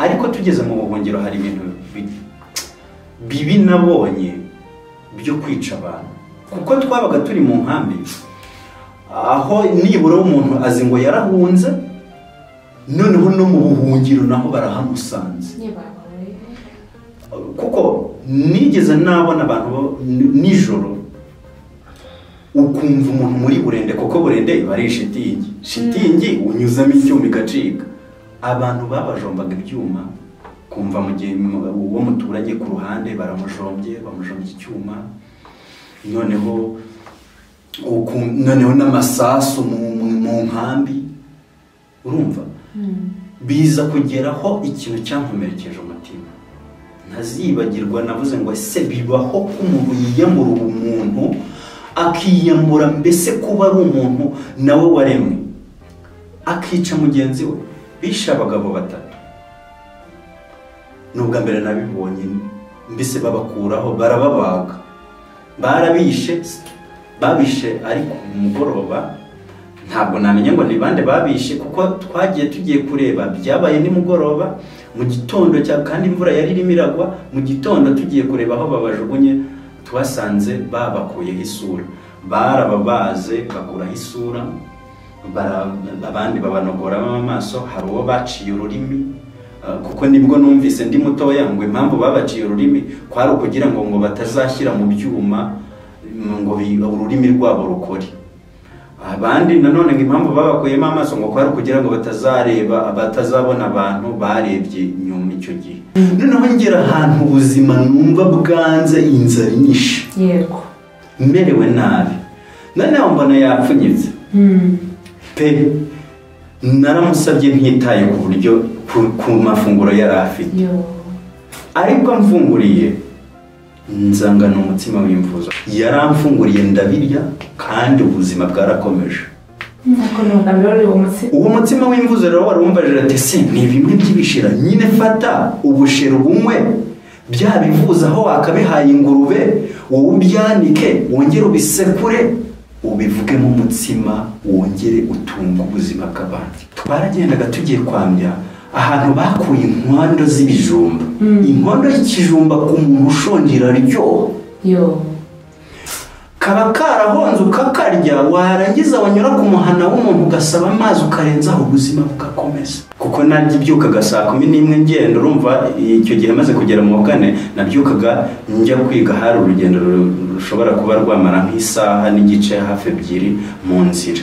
ariko tugeze mu buhungiro hari ibintu bibi nabonye byo kwica abantu, kuko twabaga turi mu nkambi aho nibura umuntu azi ngo yarahunze, noneho no mu buhungiro naho barahamusanze. Kuko nigeze nabona abantu nijoro ukumva umuntu muri burende, kuko burende bari shitingi unyuzamo icyuma igacika. Abantu babajombaga ibyuma, kumva mu gihe uwo muturage ku ruhande baramujombye icyuma, noneho n'amasasu mu nkambi. Urumva biza kugeraho ikintu cyankomerekeje umutima ntazibagirwa. Navuze ngo ese bibaho ko umuntu yiyambura umuntu akiyambura mbese kuba ari umuntu nawe waremwe, akica mugenzi we? Bishe abagabo 3. Nubwa mbere nabibonye, mbese babakuraho barababaga, babishe ariko umugoroba. Ntabwo namenye ngo ni bande babishe, kuko twagiye tugiye kureba byabaye ni mugoroba. Mu gitondo kandi imvura yari irimo iragwa, mu gitondo tugiye kureba aho babajugunye twasanze babakuyeho isura, barababaze bakuraho isura, abandi babanogoramo amaso. Hari uwo baciye ururimi, kuko nibwo numvise ndi mutoya ngo impamvu babaciye ururimi kwari ukugira ngo batazashyira mu byuma ngo ururimi rwabo rukore. Abandi nanone ngo impamvu babakuyemo amaso ngo kwari ukugira ngo batazabona abantu barebye nyuma icyo gihe. Noneho ngera ahantu ubuzima numva bwanze, inzara inyishe, yego merewe nabi, noneho mbona yapfunyitse pe. Naramusabye ntitaye ku buryo ku mafunguro yari afite, ariko mfunguriye nzangana umutsima w'imvuzo. Yaramfunguriye ndabirya kandi ubuzima bwarakomeje. Uwo mutsima w'imvuzo rero warumvajije ati se ni bimwe by'ibishira, nyine fata ubushera ubumwe, bya bivuza aho wakabihaye ingurube, wowe ubyanike wongere ubisekure ubivugemo umutsima, wongere utunga ubuzima bw'abandi. Twaragendaga tugiye kwambya ahantu bakuye inkondo z'ibijumba. Inkondo y'ikijumba ku muntu ushonje iraryoha, kaba karahonze ukakarya, warangiza wanyura ku muhana w'umuntu ugasaba amazi ukarenzaho, ubuzima bugakomeza. Kuko nabyukaga saa 11 ngenda, urumva icyo gihe maze kugera mu 4 nabyukaga njya kwiga. Hari urugendo rushobora kuba rwamara nk'isaha n'igice, hafi 2 mu nzira.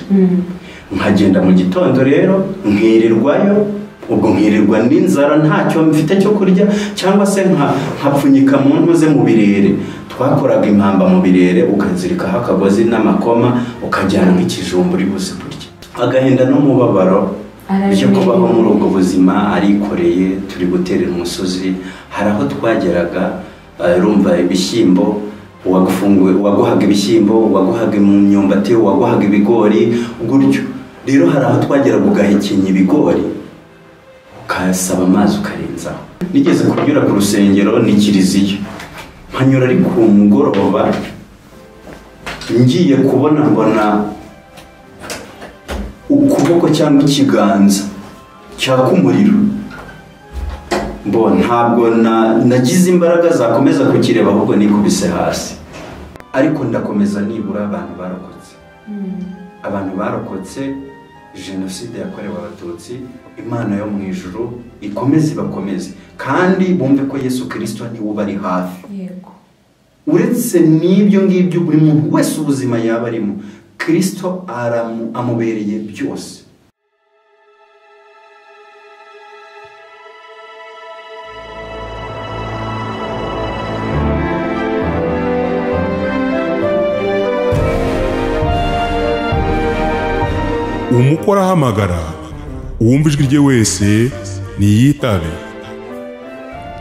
Nkagenda mu gitondo rero nkirirwayo, ubwo nkirirwa n'inzara ntacyo mfite cyo kurya, cyangwa se nkapfunyika mu ntuze mu birere. Twakoraga impamba mu birere, ukazirikaho akagozi n'amakoma, ukajyana nk'ikijumba uri buze kurya. Agahinda n'umubabaro byo kubaho muri ubwo buzima, arikoreye, turi guterera umusozi. Hari aho twageraga, urumva ibishyimbo, waguhaga ibishyimbo, waguhaga imyumbati, waguhaga ibigori, gutyo. Rero hari aho twageraga ugahekenya ibigori, ukasaba amazi ukarenzaho. Nigeze kunyura ku rusengero ni kiliziya, nkanyura ari ku mugoroba, ngiye kubona mbona ukuboko cyangwa ikiganza cyaka umuriro. Ntabwo nagize imbaraga zakomeza kukireba, ahubwo nikubise hasi. Ariko ndakomeza nibura abantu barokotse jenoside yakorewe Abatutsi. Imana yo mu ijuru ikomeze bakomeze, kandi bumve ko Yesu Kristo ni we bari hafi. Yego. Uretse n'ibyo ngibyo, buri muntu wese ubuzima yaba arimo, Kristo amubereye byose. Umukwe arahamagara, uwumva ijwi rye wese niyitabe.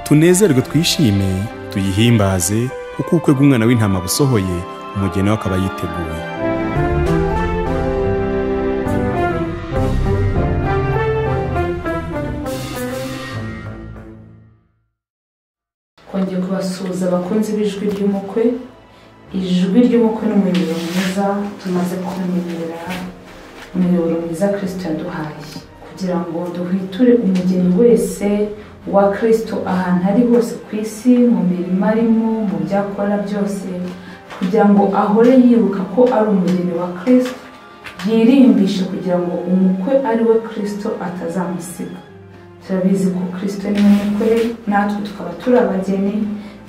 Tunezerwe twishime, tuyihimbaze, kuko ubukwe bw'umwana w'intama busohoye, umugeni we akaba yiteguye. Kongeye kubasuhuza abakunzi b'ijwi ry'umukwe. Ijwi ry'umukwe ni umuyoboro mwiza tumaze kumenyera, umuyoboro mwiza Kristo yaduhaye kugira ngo duhwiture umugeni wese wa Kristo ahantu ari hose ku isi, mu mirimo arimo, mu byo akora byose, kugira ngo ahore yibuka ko ari umugeni wa Kristo, yirimbishe kugira ngo umukwe ari we Kristo atazamusiga. Turabizi ko Kristo ni umukwe, natwe tukaba turi abageni.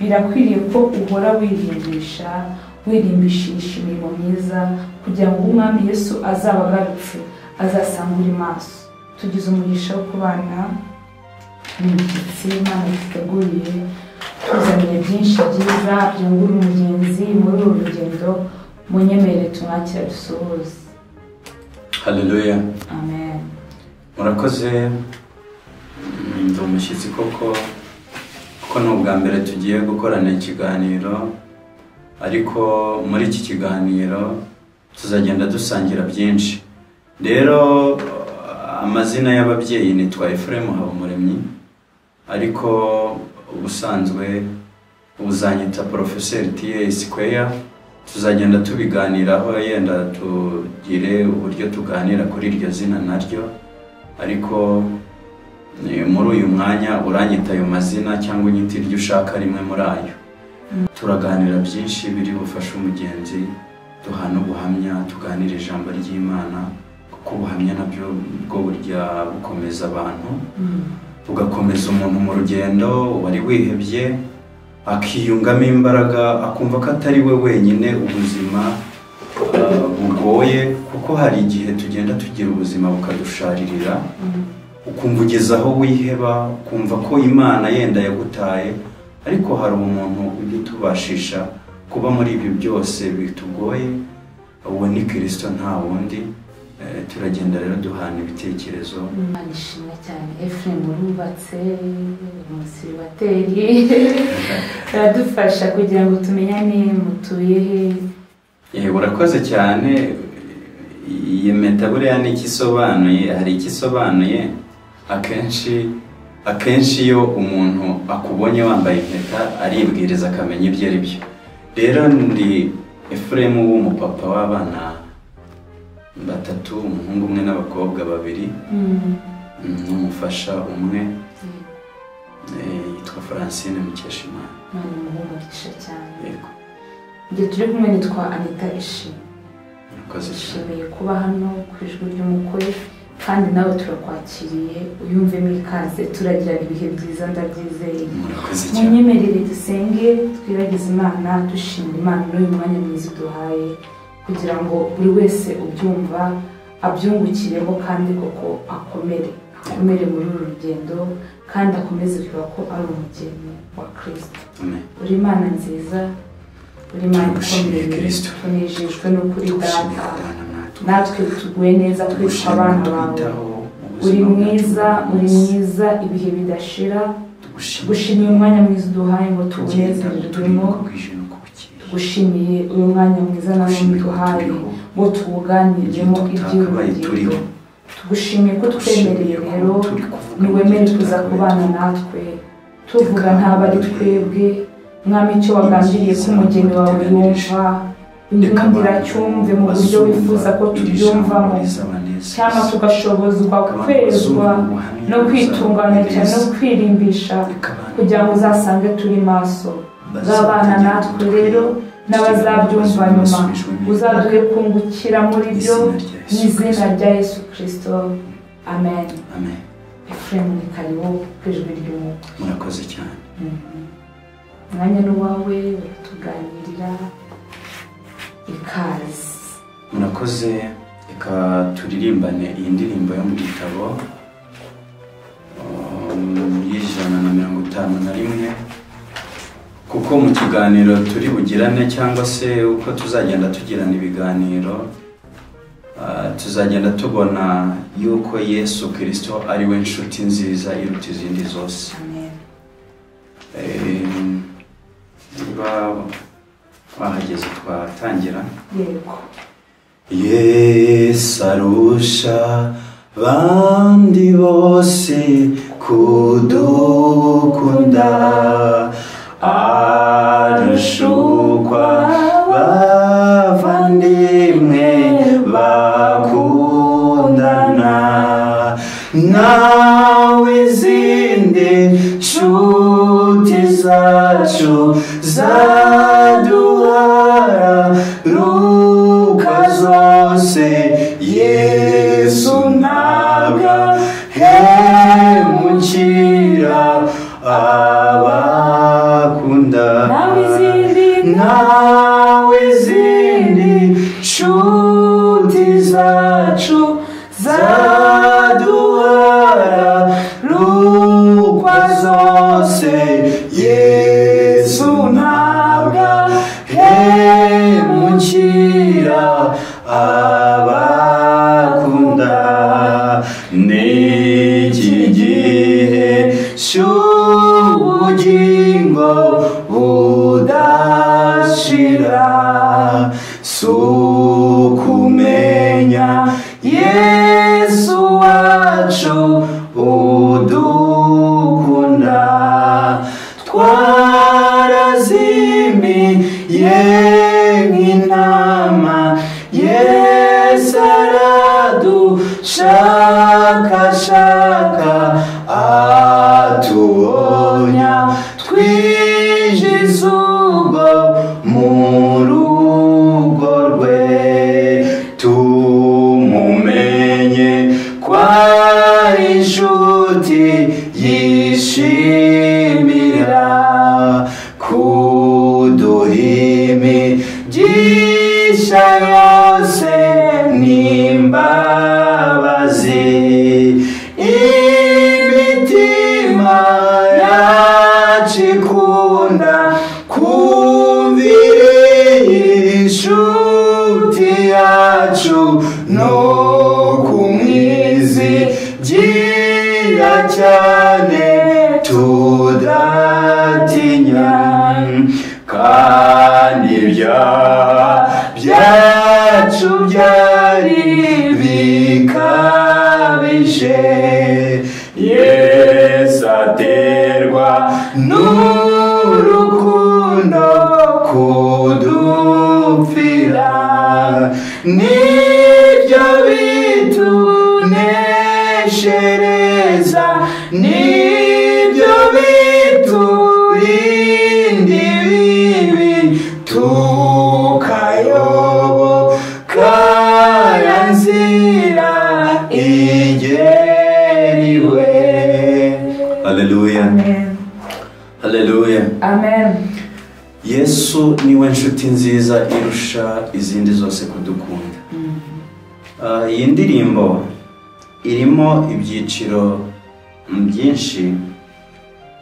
Birakwiriye ko uhora wirimbishisha imirimo myiza kugira ngo umwami Yesu azaba agarutse azasanga uri maso. Tugize umugisha wo kubana n'inshuti Imana duteguriye, tuzaniye byinshi byiza byungura umugenzi muri uru rugendo. Munyemerere tumwakira dusuhuze. Haleluya. Amen. Murakoze. Ndi umushyitsi koko ni ubwa mbere tugiye gukorana ikiganiro, ariko muri iki kiganiro tuzagenda dusangira byinshi. Rero amazina y'ababyeyi nitwa Efremu Habumuremyi, ariko ubusanzwe uzanyita Professor T.A. Tuzagenda tubiganiraho, yenda tugire uburyo tuganira kuri iryo zina naryo, ariko muri uyu mwanya uranyita ayo mazina cyangwa unyita iryo ushaka rimwe muri ayo. Turaganira byinshi biri bufashe umugenzi, duhana ubuhamya, tuganira ijambo ry'Imana, kuko ubuhamya nabyo bwo burya bukomeza abantu, bugakomeza umuntu mu rugendo wari wihebye, akiyungamo imbaraga, akumva ko atari we wenyine ubuzima bugoye, kuko hari igihe tugenda tugira ubuzima bukadusharirira, ukumva ugeze aho wiheba, ukumva ko Imana yenda yagutaye, ariko hari umuntu ujya utubashisha kuba muri ibyo byose bitugoye. Uwo ni Kristo, nta wundi. Turagenda rero duhana ibitekerezo. Nishimye cyane Efrem urubatse umusiribateri, aradufasha kugira ngo tumenyane mutuye he. Urakoze cyane. Iyi mpeta buriya ni ikisobanuye, hari ikisobanuye. Akenshi iyo umuntu akubonye wambaye impeta aribwiriza akamenya ibyo ari byo. Rero ndi Efrem w'umupapa w'abana 3, umuhungu umwe n'abakobwa 2, n'umufasha umwe yitwa Francine Mukeshimana. None umugisha cyane. Yego. Ngiye turi kumwe nitwa Anita Ishi. Nishimiye kuba hano ku ijwi ry'umukwe, kandi nawe turakwakiriye, uyumvemo ikaze. Turagira ibihe byiza ndabyizeye. Munyemerere dusenge, twiragize Imana, dushimira Imana n'uyu mwanya mwiza duhaye, kugira ngo buri wese ubyumva abyungukiremo, kandi koko akomere muri uru rugendo, kandi akomeze kuba ko ari umugeni wa Kristo. Uri Imana nziza, uri Imana ikomeye, tunejejwe n'ukuri Data, natwe tuguye neza kwitwa abana bawe. Uri mwiza ibihe bidashira. Gushimiye umwanya mwiza duhaye ngo tuwunezererwemo. Gushimiye uyu mwanya mwiza nawe duhaye ngo tuwuganiremo iby'urugendo. Tugushimiye ko twemereye rero, niwemere kuza kubana natwe, tuvuga ntaba ari twebwe. Mwami, icyo wagambiriye ko umugeni wawe yumva, unyumvira cyumve mu buryo wifuza ko tubyumvamo, cyangwa tugashobozwa kwezwa no kwitunganya cyane no kwirimbisha, kugira ngo uzasange turi maso. Zabana natwe rero n'abazabyumva nyuma, uzaduhe kungukira muri byo, mu izina rya Yesu Kristo. Amen. Efrem ni karibu ku ijwi ry'umukwe. Murakoze cyane. Mwanya n'uwawe uratuganirira, ikaze. Murakoze. Reka turirimbane iyi ndirimbo yo mu gitabo y'151, kuko mu kiganiro turi bugirane, cyangwa se uko tuzagenda tugirana ibiganiro, tuzagenda tubona yuko Yesu Kristo ari we nshuti nziza iruta izindi zose. Niba wahageze twatangira. Yego. Yesu arusha abandi bose kudukunda, arushukwa bavandimwe bakundana, nshuti zacu zaduharuka zose Yesu ntabwo hemukira abakunda nawe izindi nshuti zacu zaduharuka zose Yesu ntabwo hemukira abakunda n'iki gihe cy'ubugingo budashira sukumenya Yesu wacu udukunda twarazimiye nk'intama Yesu aradushakashaka atubonya twijize ubwo mu rugo rwe tumumenye kwari inshuti yishimira kuduhimigisha yose n'imbabazi imitima yacu ikunda kumvira inshuti yacu no kumwizigira cyane tudatinya kandi ibyaha byacu byari bikabije Yesu aterwa n'urukundo kudupfira nibyo bituneshereza nibyo biturinda ibibi tukayoboka ya nzira igeriwe. Haleluya. Haleluya. Amen. Yesu niwe nshuti nziza irusha izindi zose kudukunda. Iyi ndirimbo irimo ibyiciro byinshi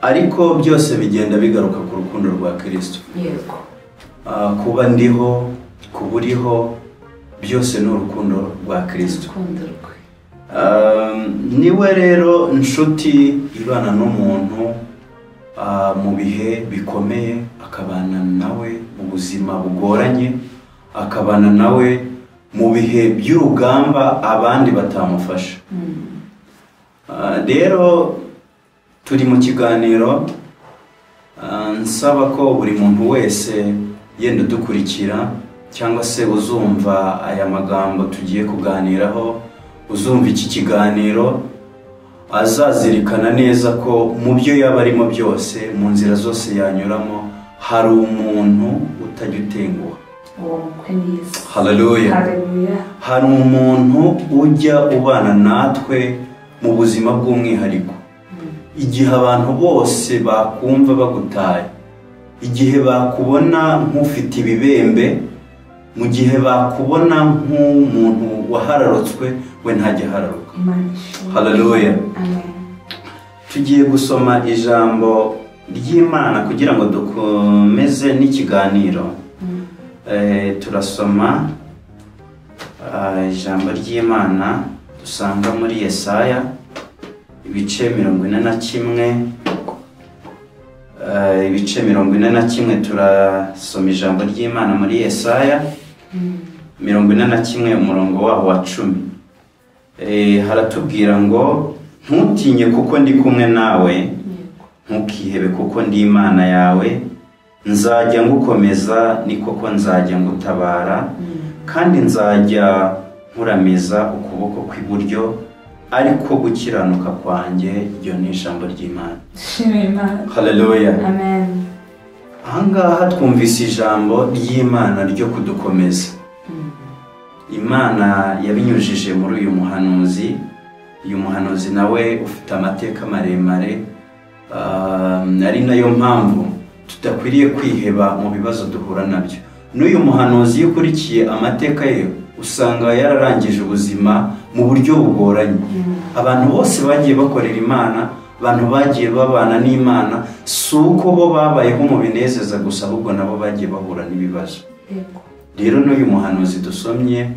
ariko byose bigenda bigaruka ku rukundo rwa Kristo. Yego. Kuba ndiho, kuba uriho, byose ni urukundo rwa Kristo. Niwe rero nshuti ibana n'umuntu mu bihe bikomeye, akabana nawe mu buzima bugoranye, akabana nawe mu bihe by'urugamba abandi batamufasha. Rero turi mu kiganiro nsaba ko buri muntu wese yenda dukurikira cyangwa se uzumva aya magambo tugiye kuganiraho, uzumva iki kiganiro azazirikana neza ko mu byo yaba arimo byose, mu nzira zose yanyuramo, hari umuntu utajya utenguha. Haleluya. Hari umuntu ujya ubana natwe mu buzima bw'umwihariko. Igihe abantu bose bakumva bagutaye, igihe bakubona nk'ufite ibibembe, mu gihe bakubona nk'umuntu wahararutswe, we ntajya ahararuka. Haleluya. Tugiye gusoma ijambo ry'Imana kugira ngo dukomeze n'ikiganiro. Turasoma ijambo ry'Imana dusanga muri Yesaya ibice 41 turasoma ijambo ry'Imana muri Yesaya 41 umurongo waho wa 10. Haratubwira ngo ntutinye kuko ndi kumwe nawe, ntukihebe kuko ndi Imana yawe, nzajya ngukomeza ni koko nzajya ngutabara, kandi nzajya nkuramiza ukuboko kw'iburyo ariko gukiranuka kwanjye iryo ni ijambo ry'Imana. Shimira Imana. Haleluya. Amen. Ahangaha twumvise ijambo ry'Imana ryo kudukomeza. Imana yabinyujije muri uyu muhanuzi. Uyu muhanuzi nawe ufite amateka maremare, ari nayo mpamvu tudakwiriye kwiheba mu bibazo duhura nabyo. N'uyu muhanuzi iyo ukurikiye amateka ye usanga yararangije ubuzima mu buryo bugoranye. Abantu bose bagiye bakorera Imana, abantu bagiye babana n'Imana, si uko bo babayeho mu binezeza gusa, ahubwo nabo bagiye bahura n'ibibazo. Rero n'uyu muhanuzi dusomye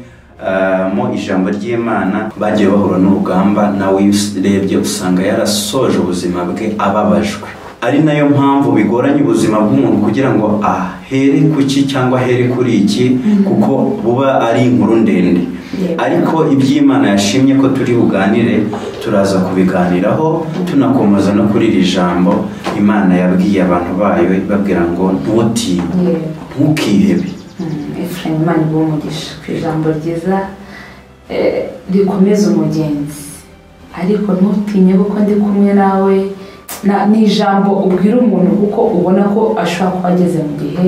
mu ijambo ry'Imana bagiye bahura n'urugamba, nawe urebye usanga yarasoje ubuzima bwe ababajwe. Ari nayo mpamvu bigoranye ubuzima bw'umuntu kugira ngo ahere kuki cyangwa ahere kuri iki, kuko buba ari inkuru ndende. Ariko iby'Imana yashimye ko turi buganire turaza kubiganiraho, tunakomeza no kuri iri jambo Imana yabwiye abantu bayo ibabwira ngo ntutinye, ntukihebe. Imana ibuha umugisha ku ijambo ryiza rikomeza umugenzi, ariko ntutinye kuko ndi kumwe nawe. Ni ijambo ubwira umuntu kuko ubona ko ashobora kuba ageze mu gihe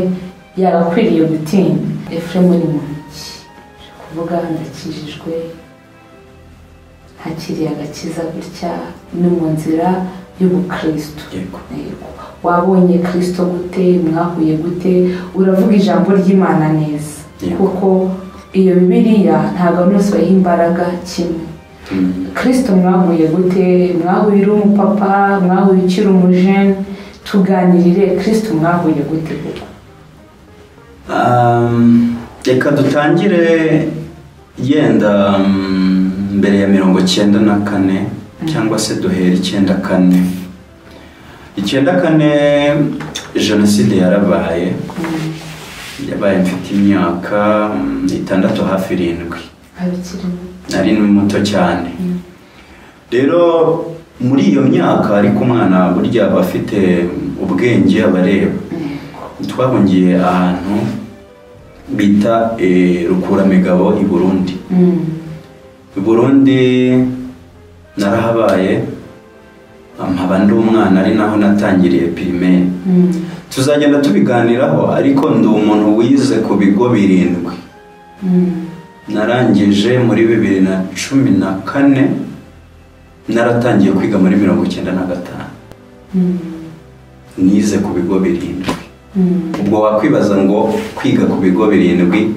yagakwiriye gutinya. Efuremu ni muntu ki? Kuvuga ndakijijwe, hakiriye agakiza gutya, ni mu nzira y'ubukristo. Wabonye Kristo gute? Mwahuye gute? Uravuga ijambo ry'Imana neza, kuko iyo Bibiliya ntabwo bose bayiha imbaraga kimwe. Kristo mwahuye gute? Mwahuye uri umupapa, mwahuye ukiri umujene? Tuganirire Kristo mwahuye gute koko? Reka dutangire yenda mbere ya 94 cyangwa se duhere 94. 94 jenoside yarabaye, yabaye mfite imyaka 6 hafi 7. Nari muto cyane. Rero muri iyo myaka ariko umwana burya bafite ubwenge abareba. Twahungiye ahantu bita Rukuramigabo i Burundi. I Burundi narahabaye, mpaba ndi umwana, ari naho natangiriye primaire. Tuzagenda tubiganiraho, ariko ndi umuntu wize ku bigo 7. Narangije muri 2014, naratangiye kwiga muri 1995. Nize ku bigo 7. Ubwo wakwibaza ngo kwiga ku bigo 7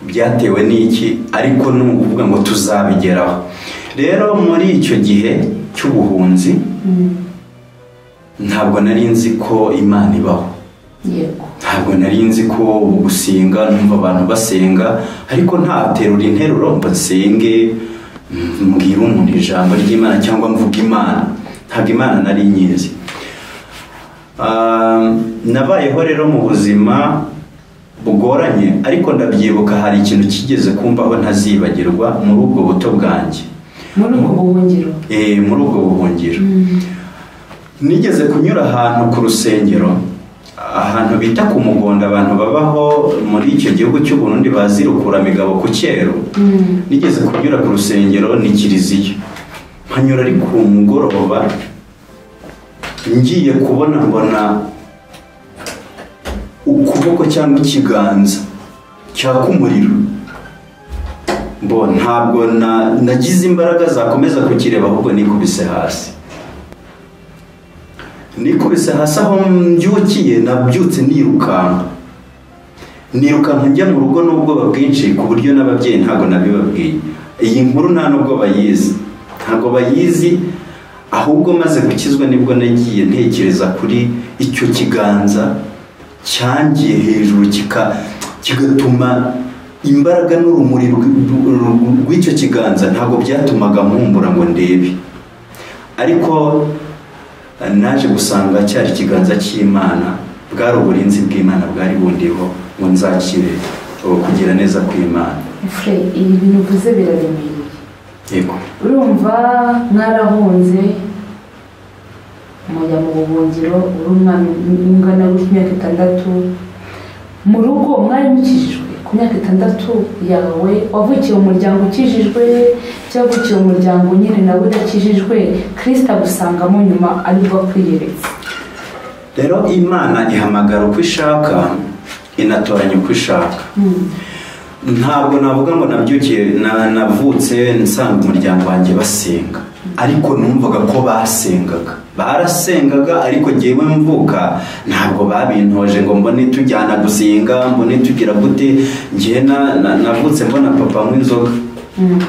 byatewe n'iki, ariko n'uvuga ngo tuzabigeraho. Rero muri icyo gihe cy'ubuhunzi ntabwo nari nzi ko Imana ibaho. Ntabwo nari nzi ko gusenga, numva abantu basenga ariko ntaterura interuro mbasenge mbwira umuntu ijambo ry'Imana cyangwa mvuga Imana. Ntabwo Imana nari nyizi. Nabayeho rero mu buzima bugoranye, ariko ndabyibuka hari ikintu kigeze kumbaho ntazibagirwa muri ubwo buto bwanjye. Muri ubwo buhungiro? Muri ubwo buhungiro. Nigeze kunyura ahantu ku rusengero, ahantu bita ku Mugonda, abantu babaho muri icyo gihugu cy'u Burundi bazi Rukuramigabo ku Cyeru. Nigeze kunyura ku rusengero ni kiliziya, mpanyura ari ku mugoroba, ngiye kubona mbona ukuboko cyangwa ikiganza cyaka umuriro. Ntabwo nagize imbaraga zakomeza kukireba, ahubwo nikubise hasi. Aho mbyukiye, nabyutse nirukanka njya mu rugo n'ubwoba bwinshi, ku buryo n'ababyeyi ntabwo nabibabwiye. Iyi nkuru nta nubwo bayizi, ahubwo maze gukizwa nibwo nagiye ntekereza kuri icyo kiganza cyangiye hejuru kigatuma imbaraga n'urumuri rw'icyo kiganza ntabwo byatumaga mpumbura ngo ndebe. Ariko naje gusanga cyari ikiganza cy'Imana, bwari uburinzi bw'Imana bwari bundiho ngo nzakire kugira neza kw'Imana. Ibi bintu uvuze biraremereye. Yego. Urumva mwarahunze mujya mu buhungiro, uri umwana ungana w'imyaka 6. Mu rugo mwari mukijijwe ku myaka 6 yawe? Wavukiye mu muryango ukijijwe cyo gukira umuryango nyine nawe udakijijwe Kristo agusangamo nyuma aribwo kwiyeretse. Rero Imana ihamagara uko ishaka inatoranya uko ishaka. Ntabwo navuga ngo nabyukiye navutse nsanga umuryango wanjye basenga, ariko numvaga ko basengaga, barasengaga, ariko jyewe mvuka ntabwo babintoje ngo mbone tujyana gusenga, mbone tugira gute. Njye navutse mbona papa anywa inzoga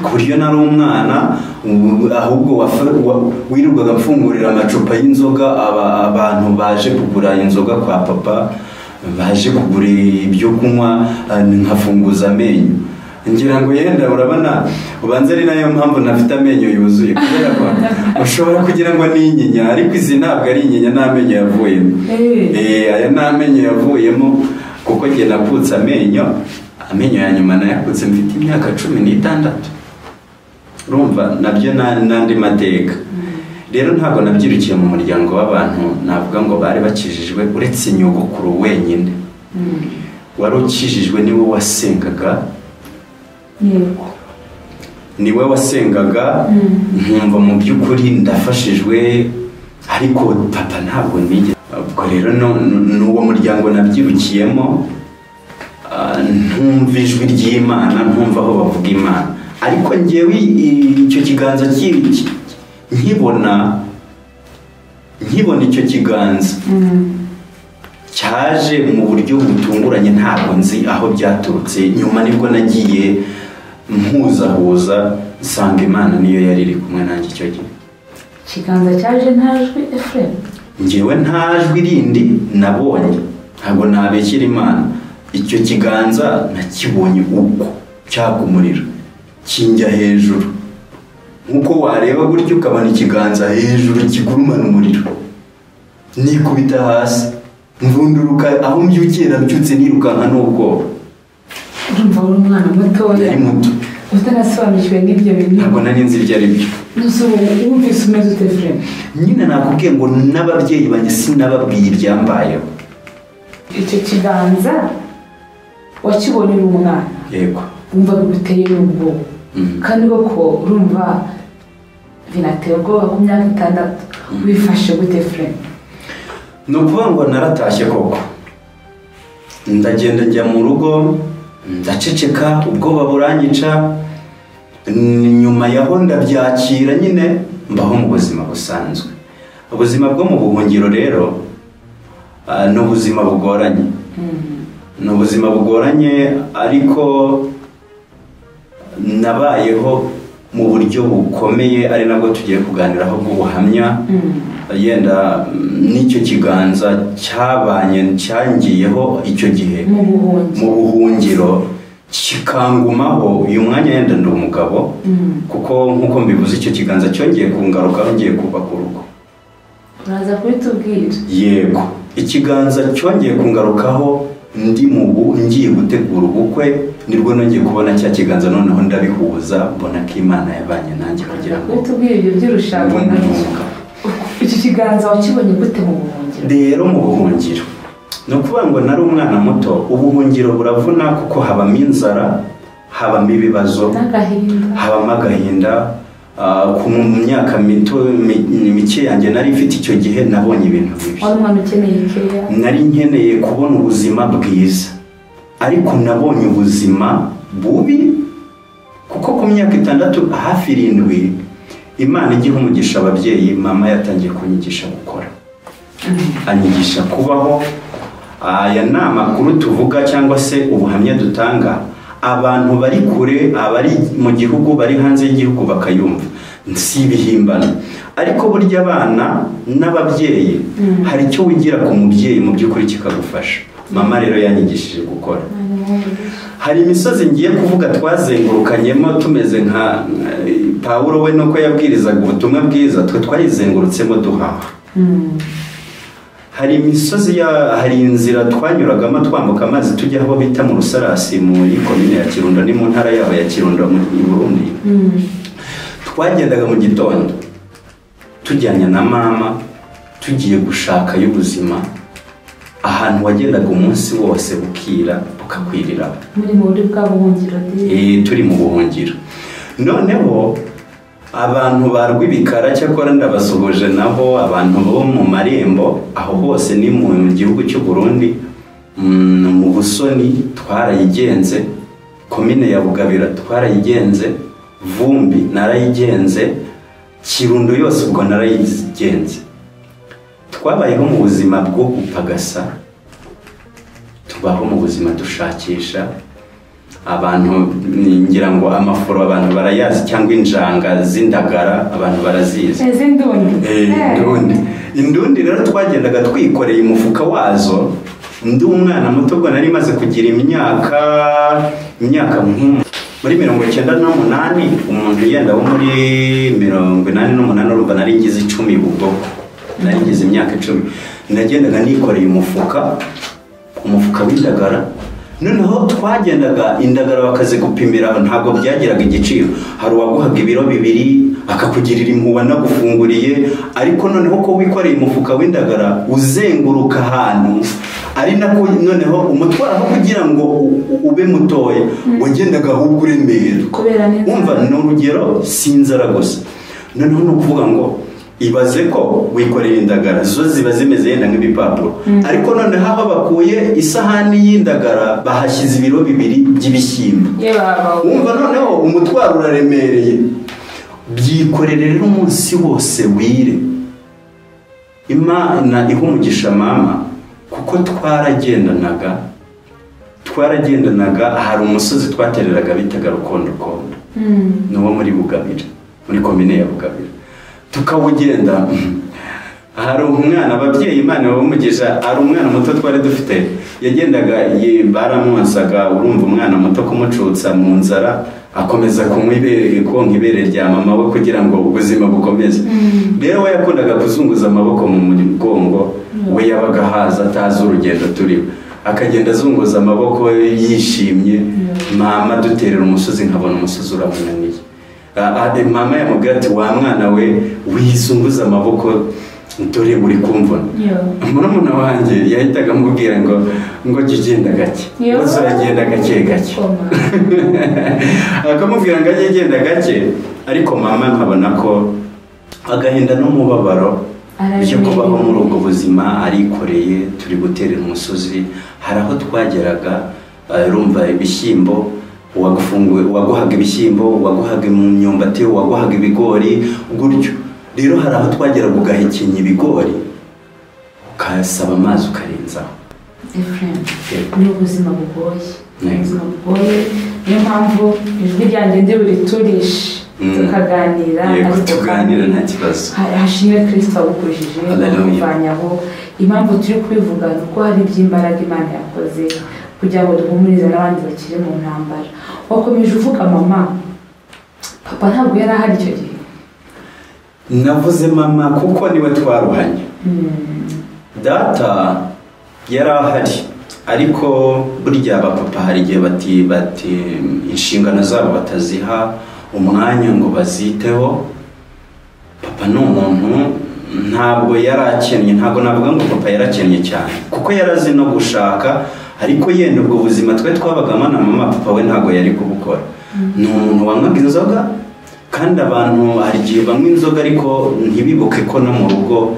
ku buryo nari umwana, ahubwo wirirwaga mfungurira amacupa y'inzoga abantu baje kugura inzoga kwa papa, baje kugura ibyo kunywa, nkafunguza amenyo. Ngira ngo yenda urabona ubanza ari nayo mpamvu nafite amenyo yuzuye, kubera ko ushobora kugira ngo ni inyinya, ariko izi ntabwo ari inyinya, n'amenyo yavuyemo. Aya ni amenyo yavuyemo, kuko njye nakutse amenyo ya nyuma nayakutse mfite imyaka 16. Urumva nabyo n'andi mateka. Rero ntabwo nabyirukiye mu muryango w'abantu navuga ngo bari bakijijwe, uretse nyogokuru wenyine wari ukijijwe, niwe wasengaga. Yego, niwe wasengaga, nkumva mu by'ukuri ndafashijwe, ariko papa ntabwo nigeze. Ubwo rero n'uwo muryango nabyirukiyemo, ntumva ijwi ry'Imana, ntumva aho bavuga Imana. Ariko njyewe icyo kiganza nkibona icyo kiganza cyaje mu buryo butunguranye, ntabwo nzi aho byaturutse. Nyuma nibwo nagiye mpuzahuza, nsanga Imana niyo yari iri kumwe nanjye icyo gihe. Ikiganza cyaje ntajwi Efrem? Njyewe ntajwi rindi nabonye, ntabwo nabekera Imana. Icyo kiganza nakibonye uko cyaka umuriro kinjya hejuru, nkuko wareba gutyo ukabona ikiganza hejuru kigurumana umuriro. Nikubita hasi, mvunduruka, aho mbyukiye nabyutse nirukanka n'ubwoba. Urumva uri umwana mutoya? Yari muto, utanasobanukirwe n'ibyo bintu. ntabwo nari nzi ibyo ari byo. Wumvise umeze ute Efrem? Nyine nakubwiye ngo n'ababyeyi banjye sinababwiye ibyambayeho. Icyo kiganza wakibonye uri umwana? Yego. Wumva biguteye n'ubwoba? Kandi koko urumva binateye ubwoba ku myaka 6. Wifashe gute Efrem? Ni ukuvuga ngo naratashye koko, ndagenda njya mu rugo, ndaceceka, ubwoba buranyica. Nyuma yaho ndabyakira, nyine mbaho mu buzima busanzwe. Ubuzima bwo mu buhungiro rero ni ubuzima bugoranye. Ni ubuzima bugoranye, ariko nabayeho mu buryo bukomeye, ari nabwo tugiye kuganiraho bw'ubuhamya. Yenda n'icyo kiganza cyangiyeho icyo gihe mu buhungiro, kikangumaho. Uyu mwanya yenda ndi umugabo, kuko nkuko mbivuze icyo kiganza cyongeye kungarukaho ngiye kubaka urugo. Uraza kubitubwira? Yego, ikiganza cyongeye kungarukaho ngiye gutegura ubukwe, nibwo nongeye kubona cya kiganza, noneho ndabihuza, mbona ko Imana yabanye nanjye kugira ngo kubitubwira ibyo by'urushako. Iki kiganza wakibonye gute mu buhungiro? Rero mu buhungiro ni ukuvuga ngo nari umwana muto. Ubuhungiro buravuna, kuko habamo inzara, habamo ibibazo, habamo agahinda. Ku myaka mike yanjye nari mfite icyo gihe, nabonye ibintu bibi. Nari nkeneye kubona ubuzima bwiza, ariko nabonye ubuzima bubi, kuko ku myaka 6 hafi 7 Imana igiha umugisha ababyeyi, mama yatangiye kunyigisha gukora, anyigisha kubaho. Aya ni amakuru tuvuga cyangwa se ubuhamya dutanga, abantu bari kure, abari mu gihugu, bari hanze y'igihugu bakayumva, si ibihimbano. Ariko burya abana n'ababyeyi hari icyo wigira ku mubyeyi mu by'ukuri kikagufasha. Mama rero yanyigishije gukora. Hari imisozi ngiye kuvuga twazengurukanyemo, tumeze nka Pawulo we nuko yabwirizaga ubutumwa bwiza, twe twayizengurutsemo duhaha. Hari imisozi, hari inzira twanyuragamo twambuka amazi tujya aho bita mu Rusarasi, muri komine ya Kirundo, ni mu ntara yabo ya Kirundo mu Burundi. Twagendaga mu gitondo tujyanye na mama, tugiye gushaka y'ubuzima, ahantu wagendaga umunsi wose bukira bukakwirira. Muri muri bwa buhungiro? Turi mu buhungiro. Noneho abantu ba Rwibikara cyakora ndabasuhuje nabo, abantu bo mu marembo aho hose ni mu gihugu cy'u Burundi, mu Busoni twarayigenze, komine ya Bugabira twarayigenze, Vumbi narayigenze, Kirundo yose ubwo narayigenze. Twabayeho mu buzima bwo gupagasa, tubaho mu buzima dushakisha abantu, ngira ngo amafuro abantu barayazi, cyangwa injanga z'indagara abantu barazizi, indundi rero twagendaga twikoreye umufuka wazo. Ndi umwana muto ubwo nari maze kugira imyaka muri 98, umuntu yenda wo muri 88 urumva nari ngize 10 ubwo nari ngize imyaka 10, nagendaga nikoreye umufuka w'indagara. Noneho twagendaga indagara bakaze gupimira, ntabwo byagiraga igiciro, hari uwaguhaga ibiro 2 akakugirira impuhwe nagufunguriye, ariko noneho ko wikoreye umufuka w'indagara uzenguruka ahantu ari nako noneho umutwara aho kugira ngo ube mutoya wagendaga ahubwo uremera, umva ni urugero sinzara gusa. Noneho no kuvuga ngo ibaze ko wikoreye indagara zo ziba zimeze yenda nk'ibipapuro, ariko noneho aho bakuye isahani y'indagara bahashyize ibiro 2 by'ibishyimbo, umva noneho umutwaro uraremereye. Byikorere rero umunsi wose wire, Imana iha umugisha mama, kuko twaragendanaga hari umusozi twatereraga bitaga Rukondo, n'uwo muri Bugabira, muri komine ya Bugabira, tukawugenda. Hari umwana, ababyeyi Imana bamugisha, hari umwana muto twari dufite yagendaga baramunsaga, urumva umwana muto kumucutsa mu nzara akomeza kunywa ibere rya mama we kugira ngo ubuzima bukomeze. Rero we yakundaga kuzunguza amaboko mu mugongo, we yabaga haza atazi urugendo turiho, akagenda azunguza amaboko yishimye. Mama duterera umusozi, nkabona umusozi uramunaniye. Mama yamubwira ati wa mwana we wizunguza amaboko dore uri kumvuna. Murumuna wanjye yahitaga amubwira ngo jigenda gake, uzagenda gake akamubwira ngo agenda gake. Ariko mama nkabona ko agahinda n'umubabaro byo kubaho muri ubwo buzima arikoreye. Turi guterera umusozi, hari aho twageraga rumva ibishyimbo, waguhaga ibishyimbo, waguhaga imyumbati, waguhaga ibigori gutyo. Rero hari aho twageraga ugahekenya ibigori ukasaba amazi ukarenzaho. Ni ubuzima bugoye, niyo mpamvu ijwi ryanjye ndi buriturishe tukaganira nta kibazo. Hashimwe Kristo wagukoresheje kuvanyaho. Impamvu turi kubivuga ni uko hari iby'imbaraga Imana yakoze kugira ngo duhumurize n'abandi bakiri mu ntambara. Wakomeje uvuga mama, papa ntabwo yari ahari icyo gihe? Navuze mama kuko niwe twaruhanye. Data yari ahari, ariko burya abapapa hari igihe bati inshingano zabo bataziha umwanya ngo baziteho. Papa ni umuntu ntabwo yarakennye, ntabwo navuga ngo papa yarakennye cyane, kuko yarazi no gushaka, ariko yenda ubwo buzima twe twabagamo na mama, papa we ntabwo yari kubukora. Ni umuntu wanywaga inzoga, kandi abantu hari igihe banywa inzoga ariko ntibibuke ko no mu rugo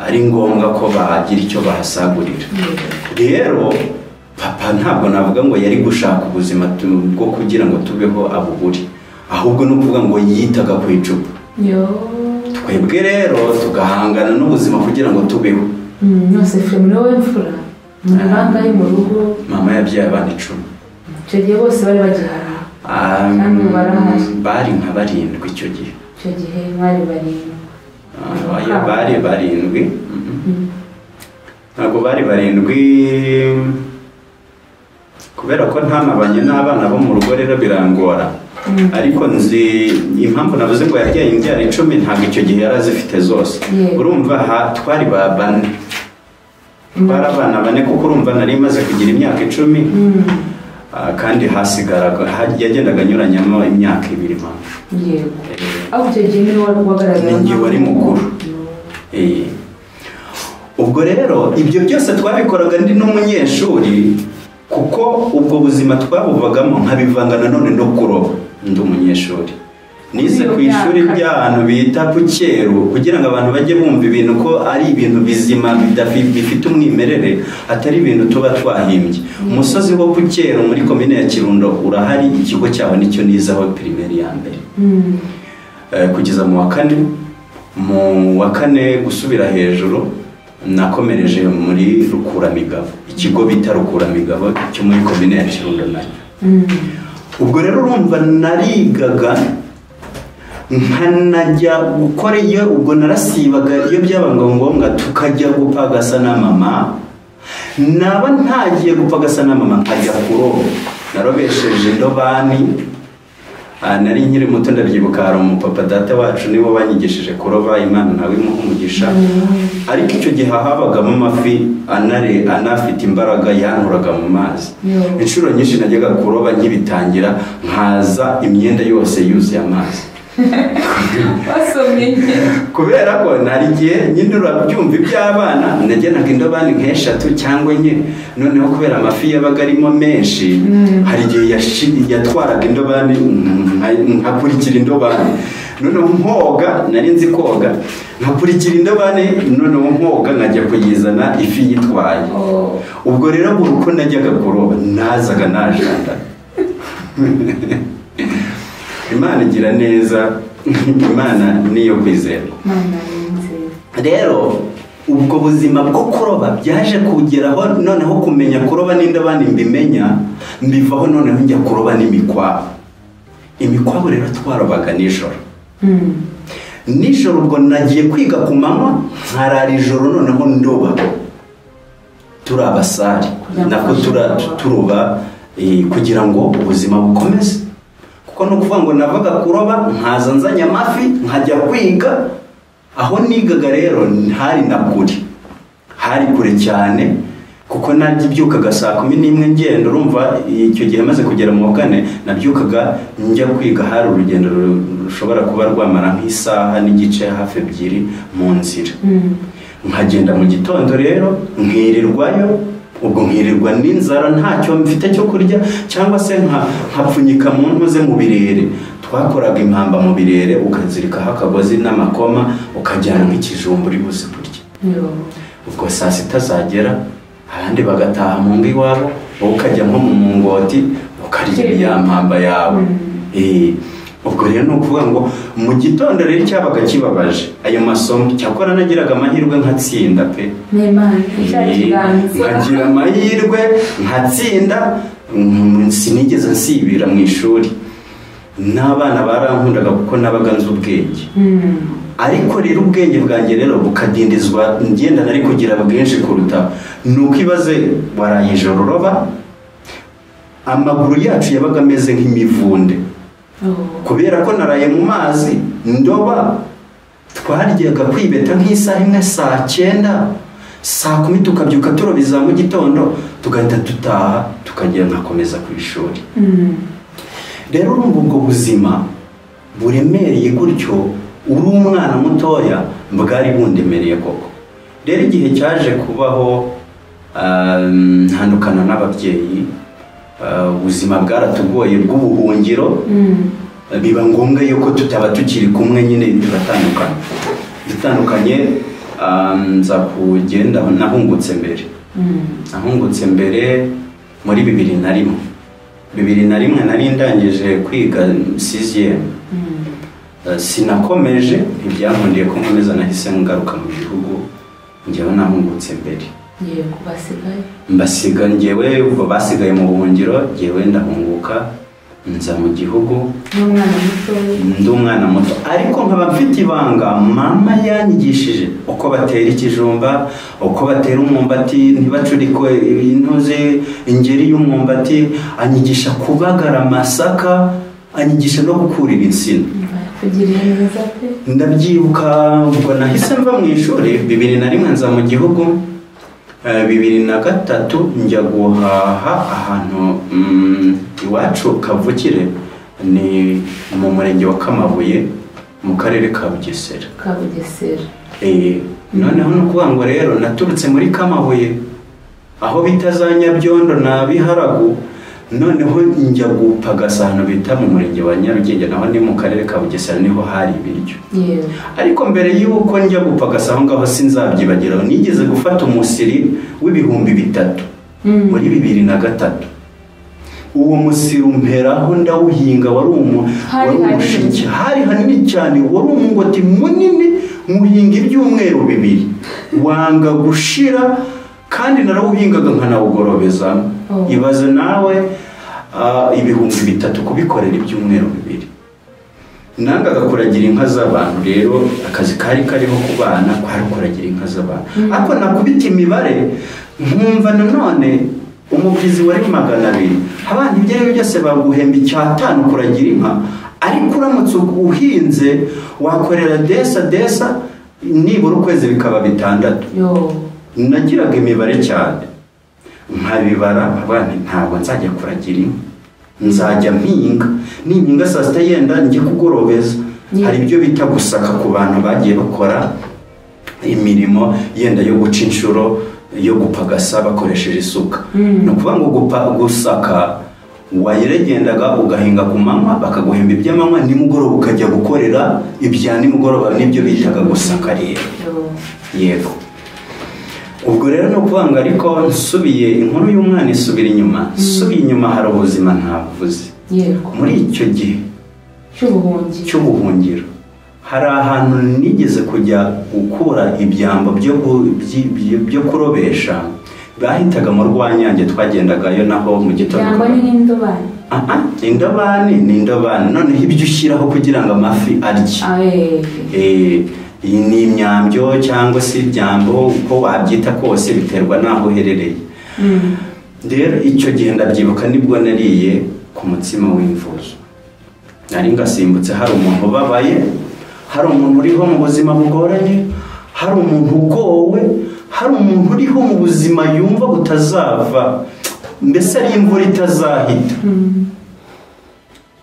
ari ngombwa ko bagira icyo bahasagurira. Rero papa ntabwo navuga ngo yari gushaka ubuzima bwo kugira ngo tubeho abuburi, ahubwo no kuvuga ngo yitaga ku icupa. Twebwe rero tugahangana n'ubuzima kugira ngo tubeho. Nose Fremu wowe mfura muri bangahe mu rugo? Mama yabyaye abana 10. Icyo gihe bose bari bagihari? Bari nka 7 icyo gihe. Icyo gihe mwari 7? Bari 7. Ntabwo bari 7 kubera ko ntanabanye n'abana bo mu rugo, rero birangora. Ariko nzi impamvu navuze ngo yabyaye imbyaro 10, ntabwo icyo gihe yari azifite zose. Urumva twari ba 4, twari abana 4, kuko urumva nari maze kugira imyaka 10, kandi hasigaraga yagendaga anyuranyamo imyaka 2 mama. Yego. Aho icyo gihe niwe wagaragaye? Ninjye wari mukuru. Ubwo rero ibyo byose twabikoraga ndi n'umunyeshuri, kuko ubwo buzima twabuvagamo nkabivanga nanone no kuroba. Ndi umunyeshuri nize ku ishuri ry'ahantu bita ku Cyeru kugira ngo abantu bajye bumva ibintu ko ari ibintu bizima bifite umwimerere atari ibintu tuba twahimbye. Umusozi wo ku Cyeru muri komine ya Kirundo urahari, ikigo cyaho nicyo nizaho primaire ya mbere kugeza mu wa kane gusubira hejuru nakomereje muri Rukuramigabo, ikigo bita Rukuramigabo cyo muri komine ya Kirundo nayo. Ubwo rero urumva narigaga nkanajya gukora iyo ubwo narasibaga iyo byaba ngombwa tukajya gupagasa na mama, naba ntagiye gupagasa na mama nkajya kuroba. Narobesheje indobani, nari nkiri muto ndabyibuka hari umupapa data wacu nibo banyigishije kuroba, Imana nawe imuha umugisha. Ariko icyo gihe habagamo amafi anafite imbaraga yanuraga mu mazi. Inshuro nyinshi najyaga kuroba nkibitangira nkaza imyenda yose yuzuye amazi. Kubera ko narigiye nyine urabyumva iby'abana, nagenaga indobani nk'eshatu cyangwa enye, noneho kubera amafi yabaga arimo menshi hari igihe yatwaraga indobani nkakurikira indobani, noneho nkoga, nari nzi koga, nkakurikira indobani, noneho nkoga nkajya kuyizana ifi yitwaye. Ubwo rero buri uko najyaga kuroba nazaga najanda. Imana igira neza, Imana niyo kwizerwa. Rero ubwo buzima bwo kuroba byaje kugeraho, noneho kumenya kuroba n'indobani mbimenya, mbivaho noneho njya kuroba n'imikwabo. Imikwabo rero twarobaga nijoro. Nijoro ubwo nagiye kwiga ku manywa, nkarara ijoro noneho ndoba. Turi abasare nako turoba kugira ngo ubuzima bukomeze. Kuko no kuvuga ngo navaga kuroba nkaza nzanya amafi nkajya kwiga. Aho nigaga rero hari nakuri, hari kure cyane, kuko nabyukaga saa 11 ngendo. Urumva icyo gihe maze kugera mu wa kane nabyukaga njya kwiga, hari urugendo rushobora kuba rwamara nk'isaha n'igice hafi ebyiri mu nzira. Nkagenda mu gitondo rero nkirirwayo, ubwo nkirirwa n'inzara ntacyo mfite cyo kurya, cyangwa se nkapfunyika mu ntuze mu birere. Twakoraga impamba mu birere, ukazirikaho akagozi n'amakoma, ukajyana nk'ikijumba uri buze kurya. Ubwo saa sita zagera abandi bagataha mu ngo iwabo, wowe ukajya nko mu mungoti ukarya ya mpamba yawe. Ubwo rero ni ukuvuga ngo mu gitondo rero cyabaga kibabaje ayo masomo, cyakora nagiraga amahirwe nkatsinda pe. Nkagira amahirwe nkatsinda, sinigeze nsibira mu ishuri. N'abana barankundaga kuko nabaga nzi ubwenge. Ariko rero ubwenge bwanjye rero bukadindizwa, ngenda nari kugira bwinshi kuruta. Nuko ibaze waraye ijoro uroba, amaguru yacu yabaga ameze nk'imivunde. Kubera ko naraye mu mazi ndoba, twaryaga kwibeta nk'isaha imwe saa 9, saa 10 tukabyuka turobiza mu gitondo, tugahita dutaha tukagenda nakomeza ku ishuri. Rero ubwo buzima buremereye gutyo, uri umwana mutoya bwari bundemereye koko. Rero igihe cyaje kubaho ntandukana n'ababyeyi, ubuzima bwaratugoye bw'ubuhungiro, biba ngombwa yuko tutaba tukiri kumwe, nyine dutandukanye. Nza kugenda nahungutse mbere muri 2001 nari ndangije kwiga 6e. Sinakomeje, ntibyankundiye ko nkomeza, nahise ngaruka mu gihugu, njyewe nahungutse mbere. Mbasiga njyewe, ubwo basigaye mu buhungiro, njyewe ndahunguka nza mu gihugu. Ndi umwana muto, ariko nkaba mfite ibanga. Mama yanyigishije uko batera ikijumba, uko batera umwumbati, ntibacurikwe intuze ingeri y'umwumbati, anyigisha kubagara amasaka, anyigisha no gukurira insina. Ndabyibuka ubwo nahise mva mu ishuri 2001 nza mu gihugu. 2003 njya guhaha ahantu iwacu kavukire, ni mu murenge wa Kamabuye mu karere ka Bugesera. Noneho no kuvuga ngo rero naturutse muri Kamabuye aho bita za Nyabyondo na Biharagu, noneho njya gupagasa ahantu bita mu murenge wa Nyarugenge, naho ni mu karere ka Bugesera, niho hari ibiryo. Ariko mbere y'uko njya gupagasa aho ngaho sinzabyibagiraho, nigeze gufata umusiri w'ibihumbi 3 muri 2003. Uwo musiri umperaho ndawuhinga, wari umushinge, hari hanini cyane, wari umungoti munini, muhinga ibyumweru 2 wanga gushira, kandi narawuhingaga nkanawugorobeza. Ibaze nawe ibihumbi 3 kubikorera ibyumweru 2. Nangaga kuragira inka z'abantu, rero akazi kari kariho ku bana kwari kuragira inka z'abantu. Ako nakubita imibare nkumva nanone umubyizi wari 200, abandi ibyo byose baguhemba 5 kuragira inka, ariko uramutse uhinze wakorera desa nibura ukwezi bikaba 6. Nagiraga imibare cyane, nkabibara abandi ntabwo nzajya kuragira inka, nzajya mpinga, nimpinga saa sita yenda njye kugorobeza. Hari ibyo bita gusaka ku bantu bagiye bakora imirimo yenda yo guca inshuro, yo gupagasa bakoresheje isuka. No kuvuga ngo gusaka wayiregendaga ugahinga ku manywa, bakaguhemba iby'amanywa, nimugoroba ukajya gukorera ibya nimugoroba, nibyo bitaga gusaka rero. Yego. Ubwo rero no kuvuga ngo ariko nsubiye inkuru y'umwana isubira inyuma, subiye inyuma hari ubuzima ntavuze. Muri icyo gihe cy'ubuhungiro hari ahantu nigeze kujya gukura ibyambo byo kurobesha, bahitaga mu Rwanyange, twagendagayo naho mu gitondo. Indobani ni indobani, noneho ibyo ushyiraho kugira ngo amafi arye. Iyi ni imyambyo cyangwa se ibyambo, uko wabyita kose biterwa n'aho uherereye. Rero icyo gihe ndabyibuka nibwo nariye ku mutsima w'imvuzo. Nari ngasimbutse, hari umuntu ubabaye, hari umuntu uriho mu buzima bugoranye, hari umuntu ugowe, hari umuntu uriho mu buzima yumva butazava, mbese ari imvura itazahita.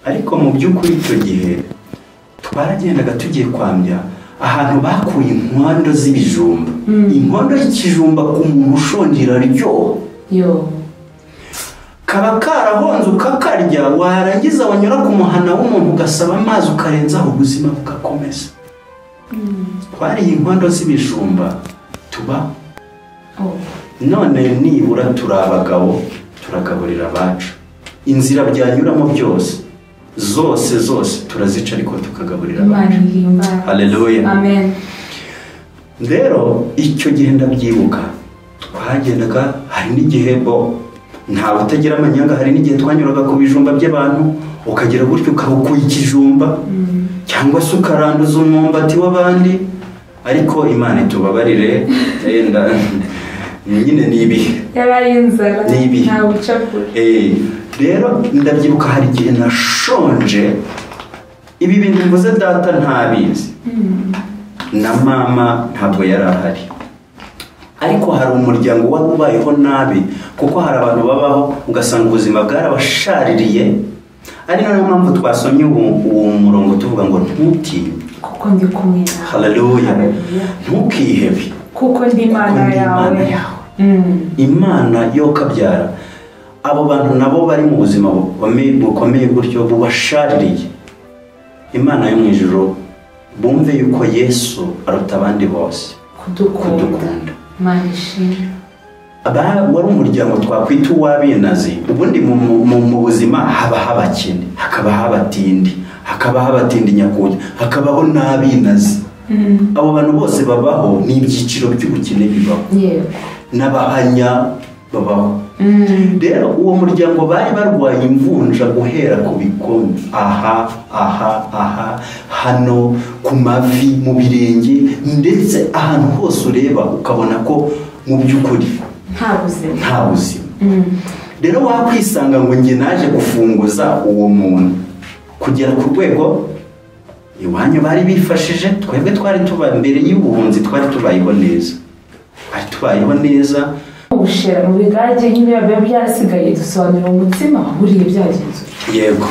Ariko mu by'ukuri icyo gihe twaragendaga tugiye kwambya ahantu bakuye inkondo z'ibijumba. Inkondo y'ikijumba ku muntu ushonje iraryoha. Kaba karahonze ukakarya, warangiza wanyura ku muhana w'umuntu ugasaba amazi ukarenzaho, ubuzima bugakomeza. Twariye inkondo z'ibijumba tuba. None nibura turi abagabo, turagaburira abacu. Inzira byanyuramo byose zose turazica, ariko tukagaburira abacu. Haleluya. Amen. Rero icyo gihe ndabyibuka, twagendaga, hari n'igihe ntawe utagira amanyanga, hari n'igihe twanyuraga ku bijumba by'abantu, ukagira gutyo ukabukuye ikijumba, cyangwa se ukaranduza umwumbati w'abandi. Ariko Imana itubabarire, nyine ni ibihe. Yabaye inzara, ntawe ucakura. Rero ndabyibuka hari igihe nashonje, ibi bintu mvuze data ntabizi, na mama ntabwo yari ahari, ariko hari umuryango wabayeho nabi, kuko hari abantu babaho ugasanga ubuzima bwarabashaririye. Ari nayo mpamvu twasomye uwo murongo tuvuga ngo ntutinye, kuko ndi kumwe nawe. Haleluya. Ntukihebe, kuko ndi Imana yawe. Imana yo kabyara. Abo bantu nabo bari mu buzima bukomeye gutyo bubashaririye, Imana yo mu ijuru bumve yuko Yesu aruta abandi bose kudukunda. Wari umuryango twakwita uw'abinazi. Ubundi mu buzima habaho abakene, hakabaho abatindi, hakabaho abatindi nyakuri, hakabaho n'abinazi. Abo bantu bose babaho, ni ibyiciro by'ubukene bibaho, n'abahanya babaho. Rero uwo muryango bari barwaye imvunja guhera ku bikombe, aha, hano ku mavi, mu birenge, ndetse ahantu hose ureba ukabona ko mu by'ukuri nta buzima. Rero wakwisanga ngo njye naje gufunguza uwo muntu kugera ku rwego iwanyu bari bifashije. Twebwe twari tuba mbere y'ubuhunzi, twari tubayeho neza. Ubushera mu bigage nyine biba byasigaye, dusobanura umutsima buriye byagenze. Yego.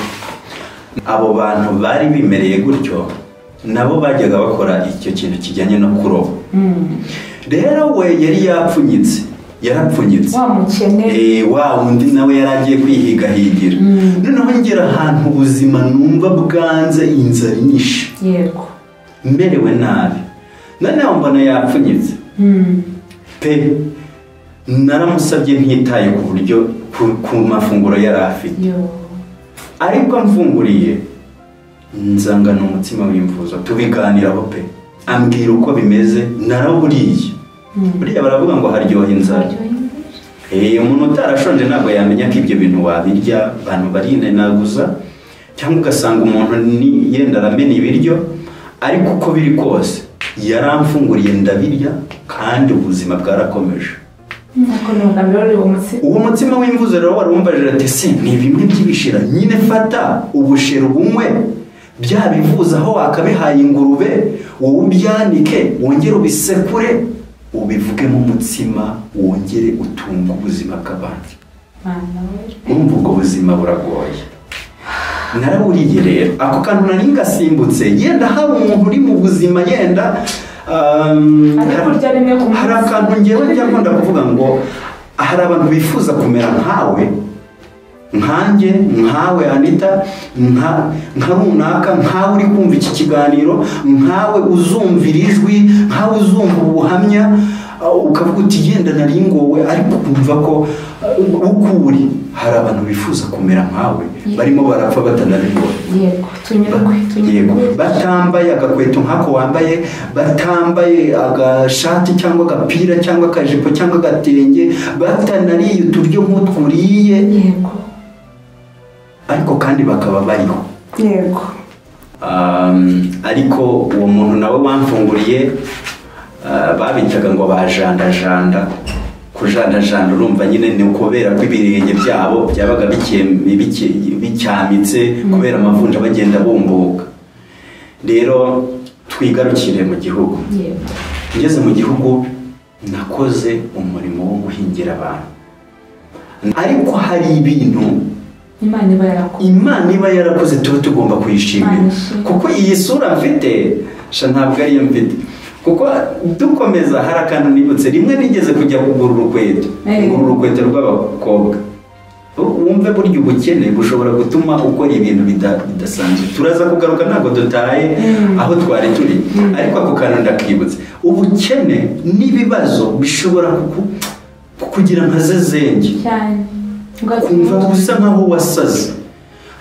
Abo bantu bari bimereye gutyo, nabo bajyaga bakora icyo kintu kijyanye no kuroba. Rero we yari yapfunyitse, yarapfunyitse wa mukene wa undi nawe yaragiye kwihigahigira noneho ngera ahantu ubuzima numva bwanze inzara inyishe yego merewe nabi noneho mbona yapfunyitse pe naramusabye ntitaye ku buryo ku mafunguro yari afite ariko mfunguriye nzangana umutsima w'imvuzo tubiganiraho pe ambwira uko bimeze naraburiye buriya baravuga ngo haryoha inzara umuntu utarashonje ntabwo yamenya ko ibyo bintu wabirya abantu barinenaguza cyangwa ugasanga umuntu yenda aramena ibiryo ariko uko biri kose yaramfunguriye ndabirya kandi ubuzima bwarakomeje uwo mutsima w'imvuzo rero warumvajije ati se ni bimwe by'ibishira nyine fata ubushera ubunywe bya bivuza aho wakabihaye ingurube wowe ubyanike wongere ubisekure ubivugemo umutsima wongere utunga ubuzima bw'abandi urumva ubwo buzima buragoye naraburiye rero ako kantu nari ngasimbutse yenda hari umuntu uri mu buzima yenda hari akantu ngewe njya nkunda kuvuga ngo hari abantu bifuza kumera nkawe nkanjye nkawe Anita nka runaka nkawe uri kumva iki kiganiro nkawe uzumvira ijwi nkawe uzumva ubuhamya ukavuga uti yenda nari ngowe ariko kumva ko uko uri hari abantu bifuza kumera nkawe barimo barapfa batanabikora yego batambaye agakweto nk'ako wambaye batambaye agashati cyangwa agapira cyangwa akajipo cyangwa agatenge batanariye uturyo nk'utwuriye ariko kandi bakaba bariho yego ariko uwo muntu nawe wamfunguriye babitaga ngo bajandajanda kujandajanda urumva nyine ni ukubera ko ibirenge byabo byabaga bicyamitse kubera amavunja bagenda bumbuka rero twigarukire mu gihugu ngeze mu gihugu nakoze umurimo wo guhingira abantu ariko hari ibintu Imana iba yarakoze tuba tugomba kuyishimira kuko iyi sura mfite ntabwo ariyo mfite kuko dukomeza hari akantu nibutse rimwe nigeze kujya kugura urukweto rw'abakobwa wumve burya ubukene bushobora gutuma ukora ibintu bidasanzwe turaza kugaruka ntabwo dutaye aho twari turi ariko ako kantu ndakibutse ubukene n'ibibazo bishobora kukugira nka zezenge kumva gusa nkaho wasaze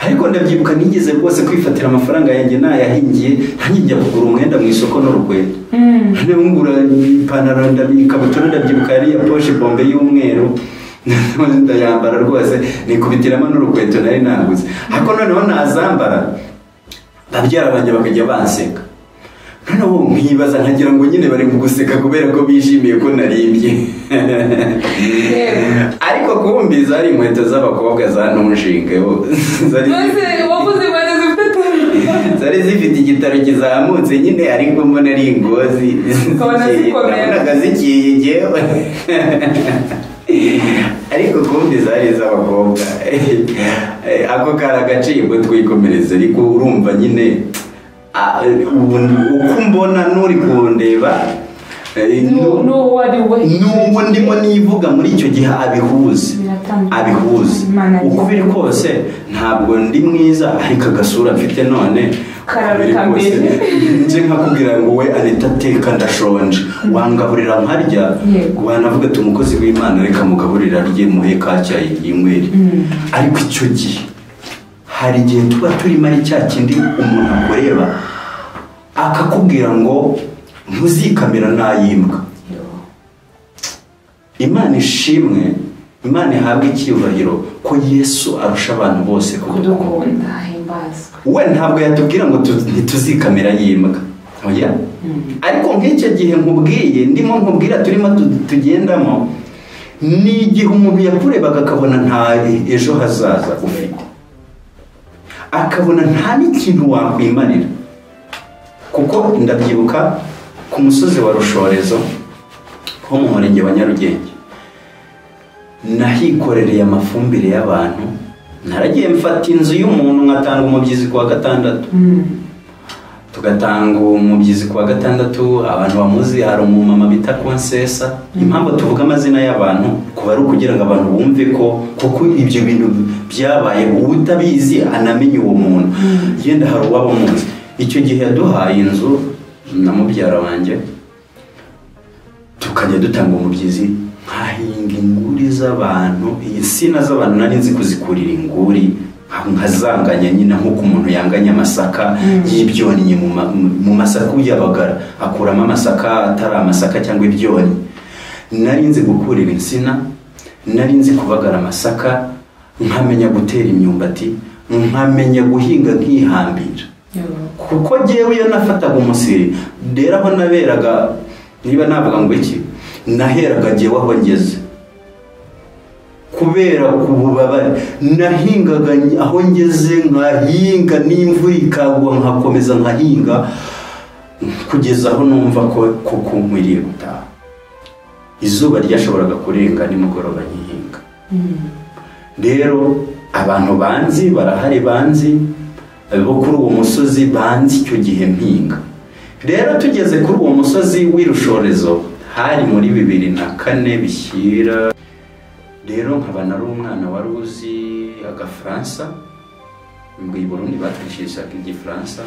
ariko ndabyibuka nigeze rwose kwifatira amafaranga yanjye nayahingiye ntanijya kugura umwenda mu isoko n'urukweto ngura ipantaro ikabutura ndabyibuka yari ya poshe bombe y'umweru ndayambara rwose nikubitiramo n'urukweto nari naguze ariko noneho nazambara babyara banjye bakajya banseka noneho nkibaza nkagira ngo nyine bari guseka kubera ko bishimiye ko narimbye ariko kumbiza ari inkweto z'abakobwa za ntunshinge zari zifite igitaro kizamutse nyine ariko mbona ari ingozi nabonaga zikiye njyewe ariko kumbi zari iz'abakobwa ako kari agaciro twikomereza ariko urumva nyine uko mbona n'uri kundeba n'uwo ndimo nivuga muri icyo gihe abihuze uko biri kose ntabwo ndi mwiza ariko agasura mfite none nje nkakubwira ngo we Anita teka ndashonje wangaburira nkarya wanavuga ati umukozi w'Imana reka mugaburira rye muhe kacyayi y'inyweri ariko icyo gihe hari igihe tuba turimo ari cya kindi umuntu akoreba akakubwira ngo ntuzikamera nayimbwa Imana ishimwe Imana ihabwe icyubahiro ko Yesu arusha abantu bose kudukunda we ntabwo yatubwira ngo ntituzikamera yimbwa oya ariko nk'icyo gihe nkubwiye ndimo nkubwira turimo tugendamo ni igihe umuntu yakurebaga akabona nta ejo hazaza ufite akabona nta n'ikintu wakwimarira kuko ndabyibuka ku musozi wa Rushorezo ho mu murenge wa Nyarugenge nahikorereye amafumbire y'abantu naragiye mfata inzu y'umuntu nkatanga umubyizi kwa gatandatu tugatanga umubyizi kuwa gatandatu. Abantu bamuzi hari umumama bita Konsesa. Impamvu tuvuga amazina y'abantu kuba ari ukugira ngo abantu bumve ko kuko ibyo bintu byabaye utabizi anamenye uwo muntu. Yenda hari uwaba muzi. Icyo gihe yaduhaye inzu na mubyara wanjye, tukajya dutanga umubyizi nkahinga inguri z'abantu. Insina z'abantu nari nzi kuzikurira inguri nkazanganya nyine nk'uko umuntu yanganya amasaka y'ibyonnyi mu masaka y'abagara akuramo amasaka atari amasaka cyangwa ibyonnyi. Nari nzi gukurira insina, nari nzi kubagara amasaka, nkamenya gutera imyumbati, nkamenya guhinga nkihambira. Kuko jewe iyo nafataga umusiri rero aho naberaga, niba navuga ngo iki, naheraga jewe aho ngeze kubera kububabare. Nahingaga aho ngeze, nkahinga n'imvura ikagwa nkakomeza nkahinga kugeza aho numva ko nkwiriye gutaha. Izuba ryashoboraga kurenga nimugoroba nkihinga. Rero abantu banzi barahari, banzi bo kuri uwo musozi banzi icyo gihe mpinga. Rero tugeze kuri uwo musozi w'irushorezo hari muri 2004 bishyira. Rero nkaba nari umwana wari uzi agafaransa, ngo i Burundi batwishishaga igifaransa.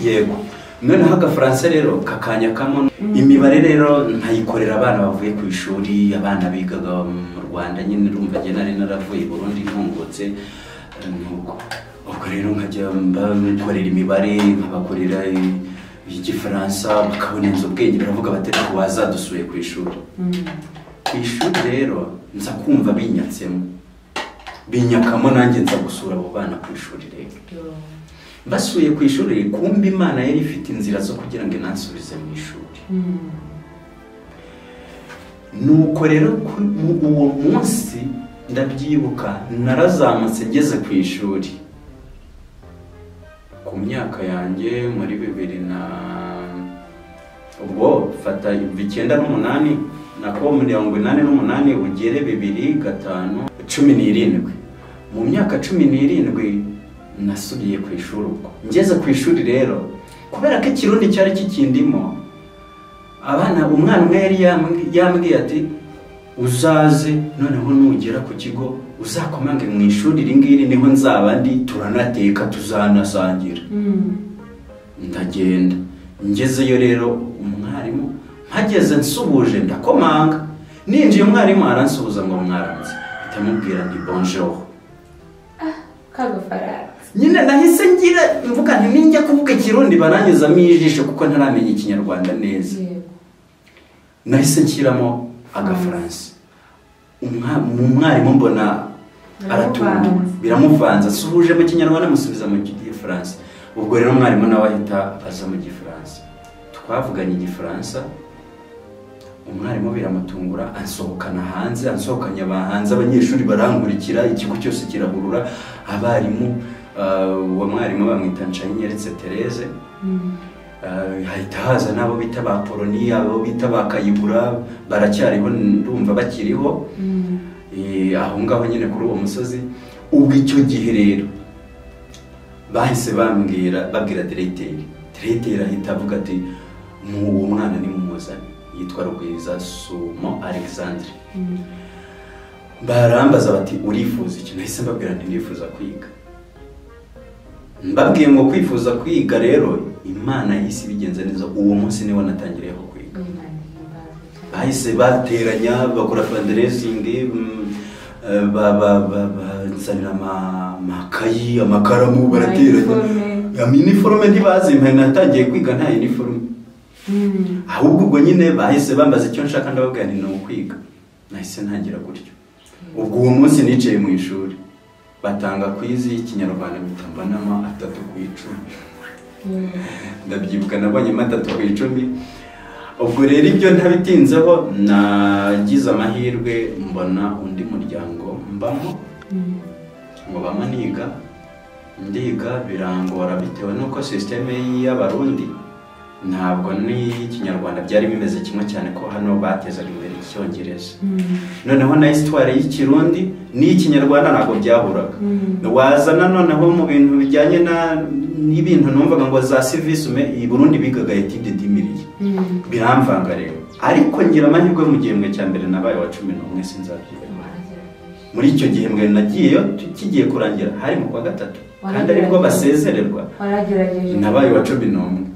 Yego, noneho agafaransa rero kakanyakamo imibare rero ntayikorera abana bavuye ku ishuri, abana bigaga mu Rwanda nyine. Urumva njye nari naravuye i Burundi ntungutse nuko. Ubwo rero nkajya mbakorera imibare, nkabakorera igifaransa, bakabona inzu ubwenge, baravuga bati ko wazadusuye ku ishuri. Ku ishuri rero nza kumva binyatsemo, binyakamo nanjye nza gusura abo bana ku ishuri. Rero basuye ku ishuri, kumbi Imana yari ifite inzira zo kugira ngo inansubize mu ishuri. Nuko rero uwo munsi ndabyibuka, narazamutse ngeze ku ishuri ku myaka yanjye muri 2000 ubwo fata 98 nako 88 ugere 2 5 17. Mu myaka 17 nasubiye ku ishuri. Ubwo ngeze ku ishuri rero, kubera ko ikirundi cyari kikindimo, abana umwana umwe yari yambwiye ati uzaze noneho nugera ku kigo uzakomange mu ishuri ringiri niho nzaba ndi, turanateka tuzanasangira. Ndagenda ngezeyo rero umwarimu mpageze nsubuje ndakomanga, ninjiye umwarimu aransuhuza ngo mwaramutse, itamubwira ndi bonjour. Kagafaranga nyine nahise ngira mvuga nti ninjya kuvuga ikirundi baranyuzamo ijisho kuko ntaramenya ikinyarwanda neza. Nahise nshyiramo agafaransa. Umwarimu mbona aratunga biramuvanza, suhuje mu kinyarwanda musubiza mu gifaransa. Ubwo rero umwarimu nawe ahita aza mu gifaransa, twavuganye igifaransa. Umwarimu biramutungura, ansohokana hanze, ansohokanye abahanze, abanyeshuri barankurikira, ikigo cyose kirahurura. Abarimu uwo mwarimu bamwita Nshayinyeretse Therese. Hahita haza nabo bita ba Poloniya, abo bita ba Kayibura, baracyariho ndumva bakiriho. Aho ngaho nyine kuri uwo musozi. Ubwo icyo gihe rero bahise babwira Directeur ahita avuga ati uwo mwana ni mumuzane, yitwa Rugwiza Sumo Alexandre. Barambaza bati urifuza iki? Nahise mbabwira nti ndifuza kwiga. Mbabwiye ngo kwifuza kwiga rero Imana yisi bigenza neza. Uwo munsi niwe natangiriyeho kwiga. Bahise bateranya bakora fundraising, nzanira amakayi, amakaramu, barateranya. Uniforme ntibazimpa, natangiye kwiga nta uniforme. Ahubwo ubwo nyine bahise bambaza icyo nshaka, ndababwira nti no kwiga. Nahise ntangira gutyo. Ubwo uwo munsi nicaye mu ishuri, batanga kwizi ikinyarwanda bitambana 3 ku 10. Ndabyibuka nabonye 3 ku 10. Ubwo rero ibyo ntabitinzeho, nagize amahirwe mbona undi muryango mbamo ngo bamaniga ndiga birangora bitewe nuko systeme y'Abarundi ntabwo n'ikinyarwanda byari bimeze kimwe cyane ko hano batezaga imbere icyongereza noneho na histoire y'ikirundi n'ikinyarwanda ntabwo byahuraga wazana noneho mu bintu bijyanye n'ibintu numvaga ngo za civisme i Burundi bigaga etide dimiriye biramvanga rero ariko ngira amahirwe mu gihembwe cya mbere nabaye wa 11 sinzabyibuka muri icyo gihembwe nagiyeyo kigiye kurangira hari mu kwa gatatu kandi aribwo basezererwa nabaye wa 11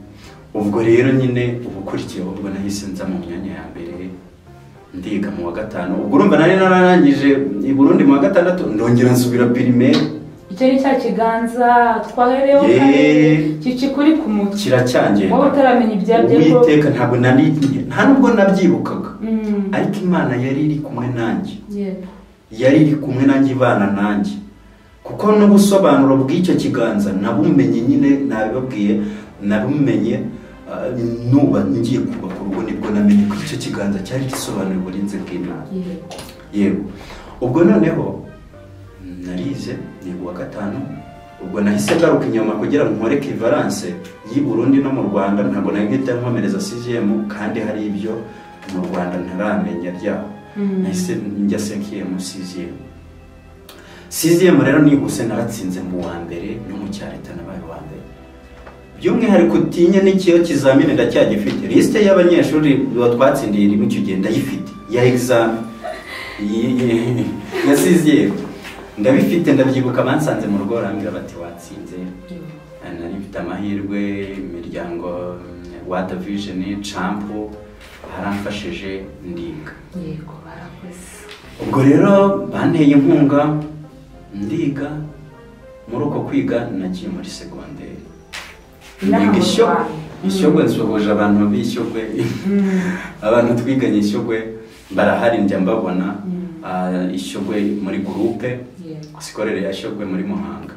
ubwo rero nyine ubukurikiyeho ubwo nahise nza mu myanya ya mbere ndiga mu wa gatanu ubwo urumva nari nararangije i Burundi mu wa gatandatu ndongera nsubira primaire icyo ni cya kiganza twahereyeho kare kikuri ku mutwe kiracyangenda wowe utaramenya ibyabyo ko Uwiteka ntabwo nta nubwo nabyibukaga ariko Imana yari iri kumwe nanjye yari iri kumwe nanjye ibana nanjye kuko n'ubusobanuro bw'icyo kiganza nabumenye nyine nabibabwiye nabumenye nuba ngiye kubaka urugo nibwo namenye ko icyo kiganza cyari gisobanura uburinzi bw'Imana yego ubwo noneho narize ni wa gatanu ubwo nahise garuka inyuma kugira ngo nkore equivalence y'i Burundi no mu Rwanda ntabwo nagita nkomereza 6e kandi hari ibyo mu Rwanda ntaramenya ryaho nahise njya 5e 6e rero niguse naratsinze mu wa mbere no mu cyareta nabaye wa mbere by'umwihariko utinye n'ikiyo kizamini ndacyagifite liste y'abanyeshuri twatsindiye rimwe icyo gihe ndayifite ya exam ya 6e ndabifite ndabyibuka bansanze mu rugo rambira bati watsinze nari mfite amahirwe imiryango World Vision Champo haramfashije ndiga yego barakoze ubwo rero banteye inkunga ndiga muri uko kwiga nagiye muri secondaire ishyogwe nsohoje abantu bishyogwe abantu twiganye ishyogwe barahari njya mbabona ishyogwe muri groupe sikorere yashyogwe muri Muhanga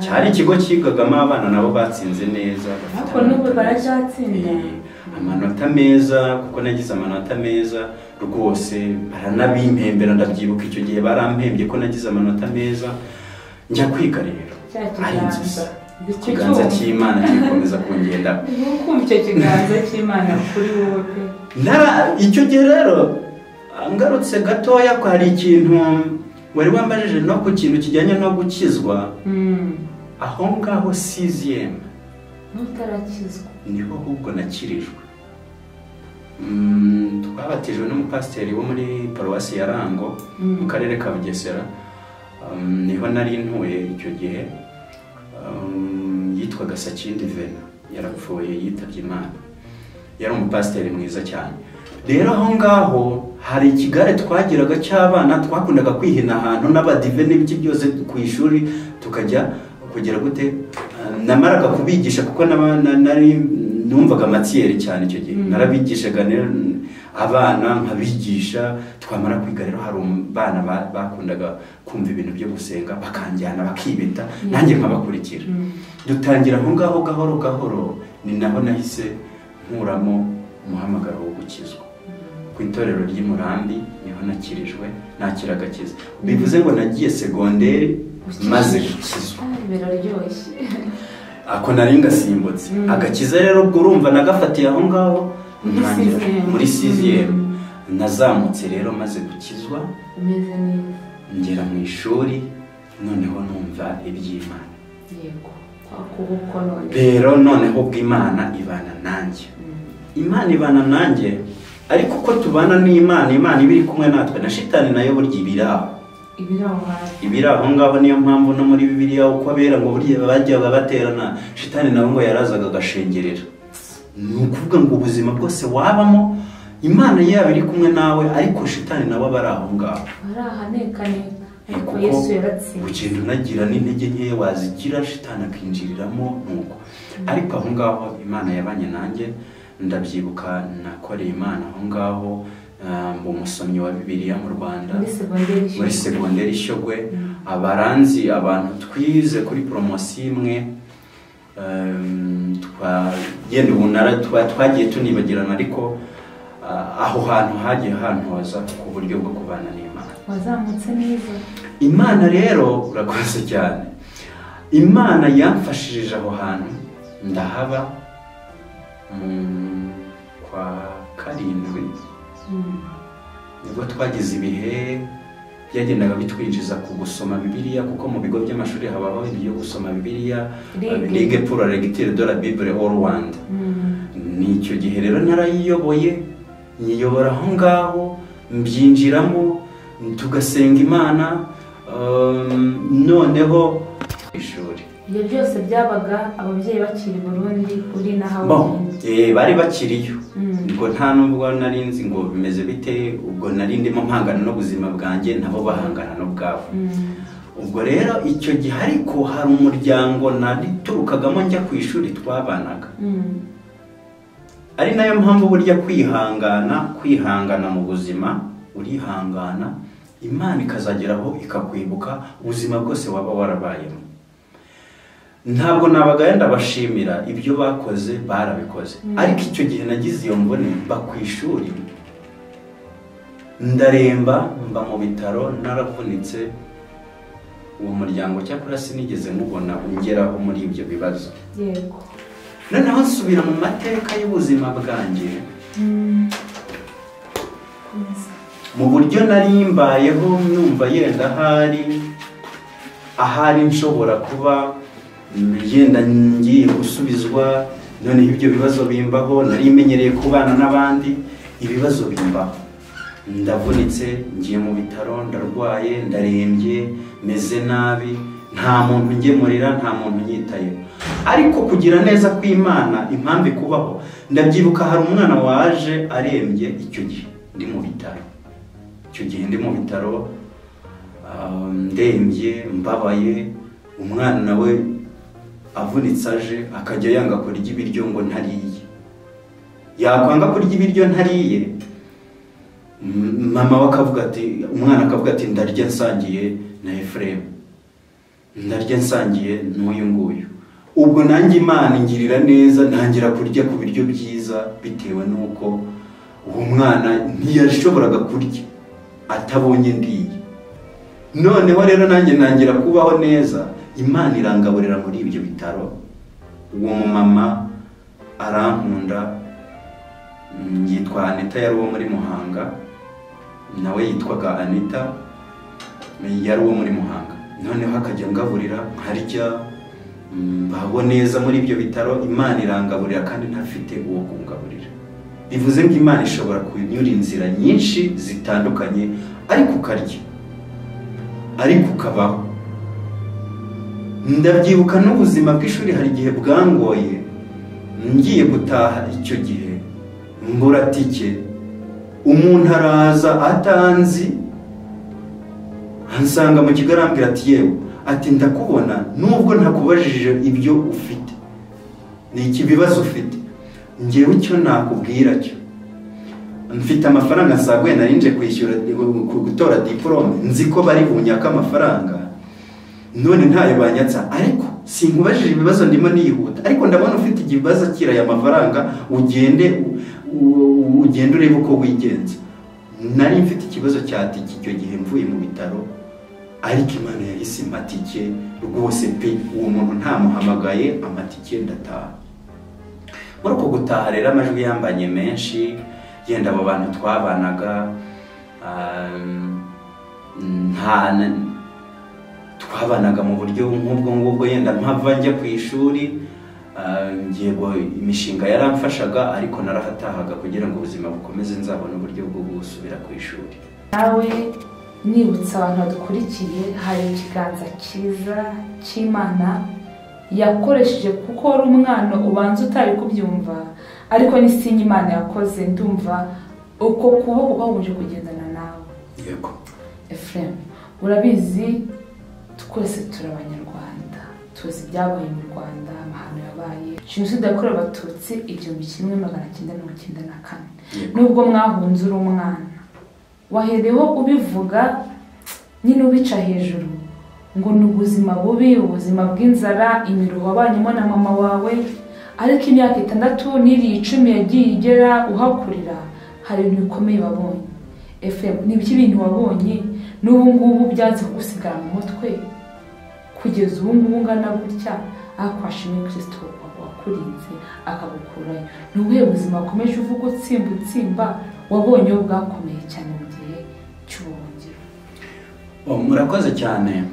cyari ikigo kigagamo abana nabo batsinze neza ariko n'ubu baracyatsinda amanota meza kuko nagize amanota meza rwose baranabimpembera ndabyibuka icyo gihe barampembye ko nagize amanota meza njya kwiga rero ikiganza cy'Imana gikomeza kungenda ukumva icyo kiganza cy'Imana kuri wowe pe icyo gihe rero ngarutse gatoya ko hari ikintu wari wambajije no ku kintu kijyanye no gukizwa aho ngaho 6e n'utarakizwa niho ahubwo nakirijwe twabatijwe n'umupasiteri wo muri paruwasi ya Rango mu karere ka Bugesera niho nari ntuye icyo gihe yitwaga Sakindi Vena yarapfuye yitabye Imana yari umupasiteri mwiza cyane rero aho ngaho hari ikigare twagiraga cy'abana twakundaga kwihina ahantu n'abadive n'ibiki byose ku ishuri tukajya kugera gute namaraga kubigisha kuko nari numvaga matiyeri cyane icyo gihe narabigishaga abana nkabigisha twamara kwiga rero hari abana bakundaga kumva ibintu byo gusenga bakanjyana bakibeta nanjye nkabakurikira dutangira aho ngaho gahoro gahoro ni naho nahise nkuramo umuhamagaro wo gukizwa ku itorero ry'Imurambi niho nakirijwe nakiragakiza bivuze ngo nagiye secondaire maze gukizwa biraryoshye ako nari ngasimbutse agakiza rero ubwo urumva nagafatiye aho ngaho muri 6e nazamutse rero maze gukizwa umeze neza ngera mu ishuri noneho numva iby'Imana yego akuboko none rero noneho bw'Imana ibana nanjye Imana ibana nanjye ariko uko tubana n'Imana Imana ibiri kumwe natwe na shitani nayo burya ibiraho ngaho niyo mpamvu no muri Bibiliya uko abera ngo burya bajyaga baterana shitani nawe ngo yarazaga agashengerera ni ukuvuga ngo ubuzima bwose wabamo Imana yaba iri kumwe nawe ariko shitani nawe aba ari aho ngaho arahanekane ariko Yesu yaratsinze ugenda unagira n'intege nkeya wazigira shitani akinjiriramo nuko ariko aho ngaho Imana yabanye nanjye ndabyibuka nakoreye Imana aho ngaho mu musomyi wa Bibiliya mu Rwanda muri secondaire Ishyogwe abaranzi abantu twize kuri promotion imwe twagiye tunibagirana ariko aho hantu hagiye hantoza ku buryo bwo kubana n'Imana wazamutse neza Imana rero urakoze cyane Imana yamfashije aho hantu ndahaba kwa karindwi nibwo twagize ibihe byagendaga bitwinjiza ku gusoma Bibiliya, kuko mu bigo by'amashuri habaho ibyo gusoma Bibiliya, Ligue pour la lecture de la Bible au Rwanda. Ni icyo gihe rero narayiyoboye, nyiyobora aho ngaho, mbyinjiramo, tugasenga Imana, noneho ishuri. Ibyo byose byabaga ababyeyi bakiri Burundi uri naho bari bakiriyo. Ngo nta nubwo narinzi ngo bimeze bite, ubwo nari ndimo mpangana no buzima bwanjye, nabo bahangana no bwabo. Ubwo rero icyo gihe ariko hari umuryango naturukagamo njya ku ishuri twabanaga. Ari nayo mpamvu burya kwihangana mu buzima, urihangana Imana ikazageraho ikakwibuka ubuzima bwose waba warabayemo. Ntabwo nabaga yenda bashimira ibyo bakoze, barabikoze. Ariko icyo gihe nagize iyo mbone mba ku ishuri, ndaremba, mba mu bitaro, naravunitse. Uwo muryango cyakora sinigeze mubona ungeraho muri ibyo bibazo. Yego. Noneho nsubira mu mateka y'ubuzima bwanjye, mu buryo nari mbayeho numva yenda ahari nshobora kuba yenda ngiye gusubizwa. Noneho ibyo bibazo bimbaho, nari menyereye kubana n'abandi, ibibazo bimbaho. Ndavunitse, ngiye mu bitaro, ndarwaye, ndarembye, meze nabi, nta muntu ngemurira, nta muntu nyitayeho. Ariko kugira neza kw'Imana impamvu ikubaho, ndabyibuka hari umwana waje arembye icyo gihe ndi mu bitaro. Icyo gihe ndi mu bitaro, ndembye, mbabaye, umwana nawe avunitse aje akajya yanga kurya ibiryo ngo ntariye. Yakwanga kurya ibiryo ntariye, mama we akavuga ati, umwana akavuga ati ndarya nsangiye na Efremu, ndarya nsangiye n'uyu nguyu. Ubwo nanjye Imana ingirira neza, ntangira kurya ku biryo byiza, bitewe n'uko uwo mwana ntiyashoboraga kurya atabonye ndiye. Noneho rero nanjye ntangira kubaho neza, Imana irangaburira muri ibyo bitaro. Uwo mumama arankunda, yitwa Anita, yari uwo muri Muhanga, nawe yitwaga Anita, yari uwo muri Muhanga. Noneho akajya ngaburira, nkarya, mbaho neza muri ibyo bitaro. Imana irangaburira kandi ntafite uwo kungaburira. Bivuze ngo Imana ishobora kunyura inzira nyinshi zitandukanye, ariko ukarya, ariko ukabaho. Ndabyibuka n'ubuzima bw'ishuri hari igihe bwangoye, ngiye gutaha icyo gihe mbura tike, umuntu araza atanzi, ansanga mu kigo arambwira ati yewe, ati ndakubona nubwo ntakubajije ibyo ufite, ni iki bibazo ufite, ngewe icyo nakubwira cyo, mfite amafaranga nsaguye narinje kwishyura gutora diplome, nzi ko bari bunyaka amafaranga, none ntayo banyatsa, ariko sinkubajije ibibazo ndimo nihuta, ariko ndabona ufite ikibazo kira ya mafaranga, ugende urebe uko wigenza. Nari mfite ikibazo cya tike icyo gihe mvuye mu bitaro, ariko Imana yahise imatike rwose pe, uwo muntu ntamuhamagaye, amatike ndataha. Muri uko gutaha rero amajwi yambanye menshi, yenda abo bantu twabanaga, twabanaga mu buryo nk'ubwo ngubwo, yenda mpava njya ku ishuri, yego imishinga yaramfashaga, ariko narahatahaga kugira ngo ubuzima bukomeze, nzabone uburyo bwo gusubira ku ishuri. Nawe nibutsa abantu badukurikiye, hari ikiganza cyiza cy'Imana yakoresheje, kuko wari umwana ubanza utari kubyumva, ariko n'isinya Imana yakoze, ndumva uko kuboko kwahuje kugendana nawe. Yego Efrem, urabizi twese turi Abanyarwanda, tuzi ibyabaye mu Rwanda, amahano yabaye, Jenoside yakorewe Abatutsi 1994. Nubwo mwahunze uri umwana, wahereho ubivuga nyine ubica hejuru, ngo ni ubuzima bubi, ubuzima bw'inzara, imiruho wabanyemo na mama wawe, ariko imyaka 6 n'iri 10 yagiye igera uhakurira, hari ibintu bikomeye wabonye. FM, ni ibiki bintu wabonye n'ubu ngubu byanze kugusigara mu mutwe kugeza ubu ngubu ngana gutya, akwashimye Kristo wakurinze akabukurayo. Ni ubuhe buzima wakomeje uvuga utsimba wabonye bwakomeye cyane mu gihe cy'ubuhungiro? Murakoze cyane.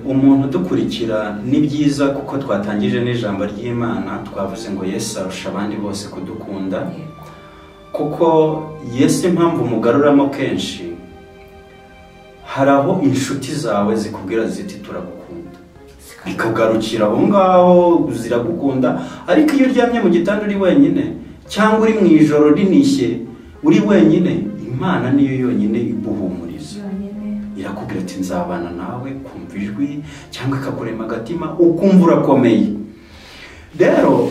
Umuntu dukurikira ni byiza kuko twatangije n'ijambo ry'Imana, twavuze ngo Yesu arusha abandi bose kudukunda, kuko Yesu impamvu umugaruramo kenshi, hari aho inshuti zawe zikubwira ziti turagukunda, ikagarukira aho ngaho ziragukunda, ariko iyo uryamye mu gitanda uri wenyine cyangwa uri mu ijoro rinishye uri wenyine, Imana niyo yonyine iguhumuriza, irakubwira ati nzabana nawe, kumva ijwi cyangwa ikakurema agatima ukumva urakomeye. Rero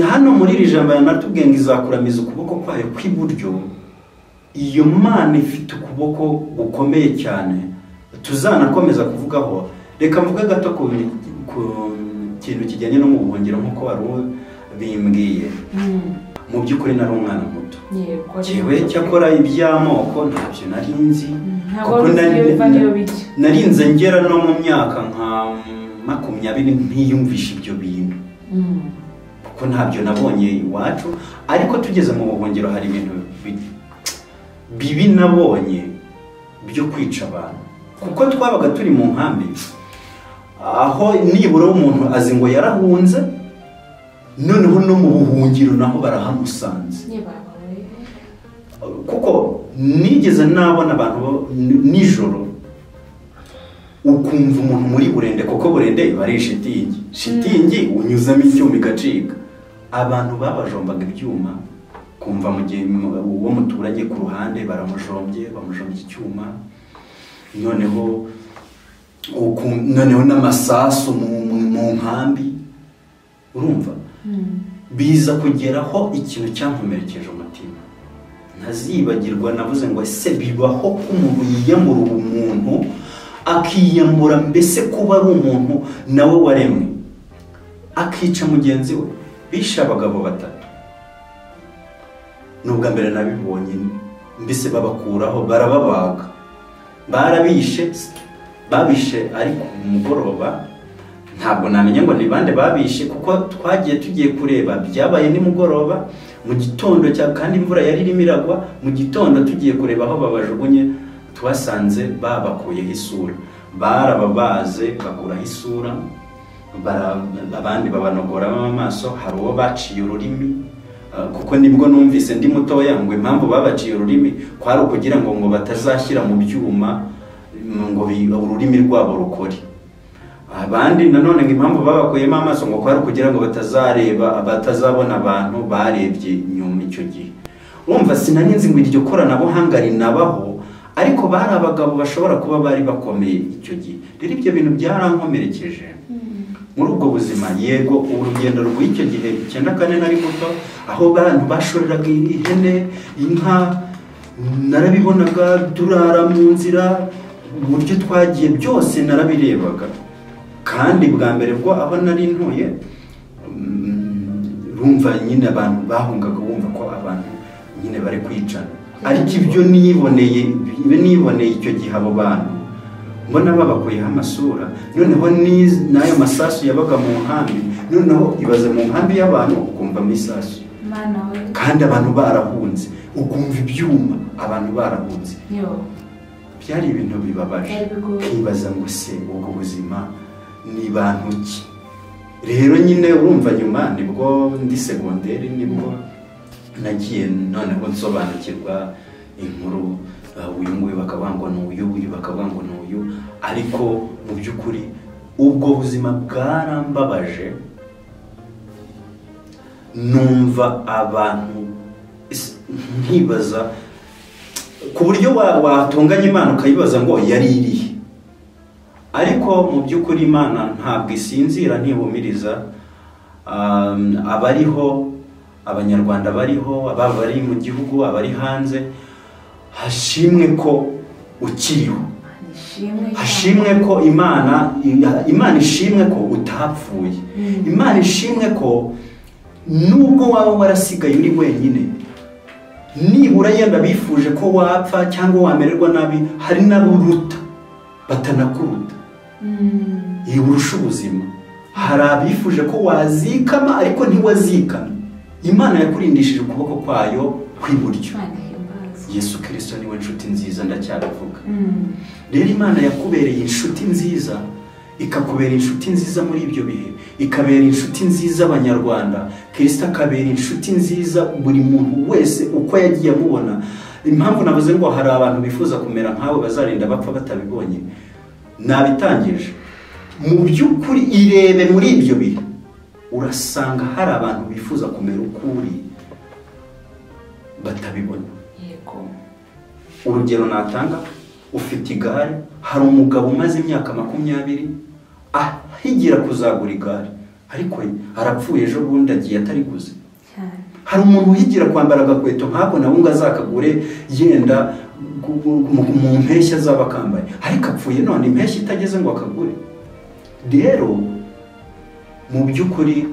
hano muri iri jambo yanatubwiye ngo izakuramiza ukuboko kwayo kw'iburyo. Iyo Mana ifite ukuboko gukomeye cyane tuzanakomeza kuvugaho. Reka mvuge gato ku kintu kijyanye no mu buhungiro nk'uko wari bimbwiye. Mu by'ukuri nari umwana muto, yewe cyakora iby'amoko ntabyo nari nzi, kuko narinze ngera no mu myaka nka 20 ntiyumvisha ibyo bintu, kuko ntabyo nabonye iwacu. Ariko tugeze mu buhungiro hari ibintu bibi nabonye byo kwica abantu, kuko twabaga turi mu nkambi aho nibura umuntu azi ngo yarahunze, noneho no mu buhungiro naho barahamusanze. Kuko nigeze nabona abantu nijoro ukumva umuntu muri burende, kuko burende bari shitingi unyuzamo icyuma igacika. Abantu babajombaga ibyuma, kumva mu gihe uwo muturage ku ruhande baramujombye icyuma, noneho n'amasasu mu nkambi. Urumva biza kugeraho ikintu cyankomerekeje umutima ntazibagirwa. Navuze ngo ese bibaho ko umuntu yiyambura ubumuntu, akiyambura mbese kuba ari umuntu nawe waremwe, akica mugenzi we? Bishe abagabo 3. Nubwa mbere nabibonye, mbese babakuraho barababaga, barabishe, babishe ariko umugoroba. Ntabwo namenya ngo ni bande babishe, kuko twagiye tugiye kureba byabaye ni mugoroba, mu gitondo kandi imvura yari irimo iragwa. Mu gitondo tugiye kureba aho babajugunye, twasanze babakuyeho isura, barababaze bakuraho isura, abandi babanogoramo amaso, hari uwo baciye ururimi, kuko nibwo numvise ndi mutoya ngo impamvu babaciye ururimi kwari ukugira ngo batazashyira mu byuma ngo ururimi rwabo rukore. Abandi nanone ngo impamvu babakuyemo amaso ngo kwari kugira ngo batazabona abantu barebye nyuma icyo gihe. Urumva sinaninzi ngo iryo koranabuhanga rinabaho, ariko bari abagabo bashobora kuba bari bakomeye icyo gihe. Rero ibyo bintu byarankomerekeje muri ubwo buzima. Yego urugendo rw'icyo gihe 94 nari muto, aho abantu bashoreraga ihene, inka, narabibonaga, turara mu nzira, uburyo twagiye byose narabirebaga. Kandi bwa mbere bwo aho nari ntuye, rumva nyine abantu bahungaga bumva ko abantu nyine bari kwicana. Ariko ibyo niboneye icyo gihe abo bantu mbona babakuyeho amasura, noneho n'ayo masasu yabaga mu nkambi, noneho ibaze mu nkambi y'abantu ukumva amasasu, kandi abantu barahunze, ukumva ibyuma, abantu barahunze. Byari ibintu bibabaje, kibaza ngo se ubwo buzima ni bantu ki? Rero nyine urumva nyuma nibwo ndi segonderi, nibwo nagiye noneho nsobanukirwa inkuru, uyu nguyu bakavuga ngo ni uyu, uyu bakavuga ngo ni uyu. Ariko mu by'ukuri ubwo buzima bwarambabaje, numva abantu nkibaza ku buryo watunganya Imana ukayibaza ngo yari irihe. Ariko mu by'ukuri Imana ntabwo isinzira, ntibumiriza. Abariho, abanyarwanda bariho, ababa bari mu gihugu, abari hanze, hashimwe ko ukiriho, hashimwe ko Imana ishimwe ko utapfuye, Imana ishimwe ko nubwo waba warasigaye uri wenyine, nibura yenda bifuje ko wapfa cyangwa wamererwa nabi, hari n'aburuta batanakuruta. urusha ubuzima. Hari abifuje ko wazikama ariko ntiwazikama. Imana yakurindishije ukuboko kwayo kw'iburyo. Yesu Kristo niwe nshuti nziza ndacyabivuga. Rero Imana yakubereye inshuti nziza, ikakubera inshuti nziza muri ibyo bihe, ikabera inshuti nziza abanyarwanda. Kristo akabera inshuti nziza buri muntu wese uko yagiye amubona. Impamvu navuze ngo hari abantu bifuza kumera nkawe bazarinda bapfa batabibonye, nabitangije. Mu by'ukuri irebe muri ibyo bihe urasanga hari abantu bifuza kumera ukuri batabibona. Urugero natanga, ufite igare, hari umugabo umaze imyaka 20 ahigira kuzagura igare, ariko arapfuye ejo bundi agiye atariguze. Hari umuntu uhigira kwambara agakweto nkako nawe ngo azakagure yenda mu mpeshyi azaba akambaye, ariko apfuye none impeshyi itageze ngo akagure. Rero mu by'ukuri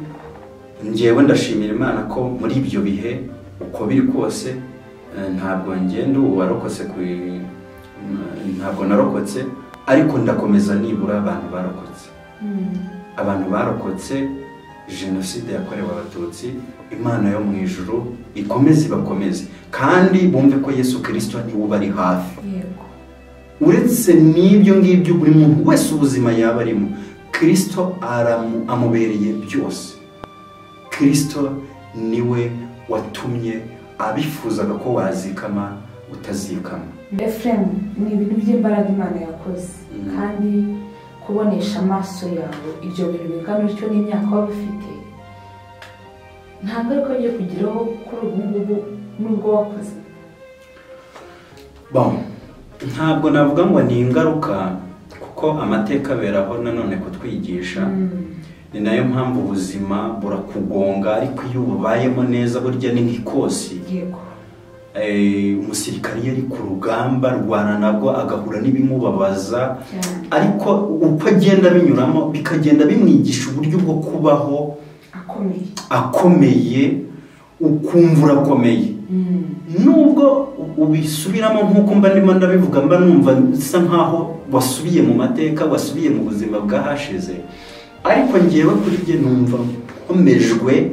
njyewe ndashimira Imana ko muri ibyo bihe uko biri kose ntabwo ngenda warokotse ntabwo narokotse, ariko ndakomeza nibura abantu barokotse. Abantu barokotse jenoside yakorewe Abatutsi, Imana yo mu ijuru ikomeze bakomeze kandi bumve ko Yesu Kristo niwe bari hafi. Uretse n'ibyo ngibyo buri muntu wese ubuzima yaba arimo, Kristo amubereye byose. Kristo niwe watumye abifuzaga ko wazikama utazikama. Efrem, ni ibintu by'imbaraga Imana yakoze, kandi kubonesha amaso yawe ibyo bintu bingana bityo n'imyaka waba ufite nta ngaruka yo kugiraho kuri ubu ngubu nubwo wakoze. Ntabwo navuga ngo ni ingaruka, kuko amateka aberaho nanone kutwigisha. Ni nayo mpamvu ubuzima burakugonga, ariko iyo ubayemo neza burya ni nk'ikosi. Umusirikare yari ku rugamba rwana nabwo agahura n'ibimubabaza, ariko uko agenda binyuramo bikagenda bimwigisha uburyo bwo kubaho akomeye, ukumva urakomeye. Nubwo ubisubiramo nk'uko mba ndimo ndabivuga, mba numva bisa nkaho wasubiye mu mateka, wasubiye mu buzima bwahashize, ariko ngewe kuri jye numva nkomejwe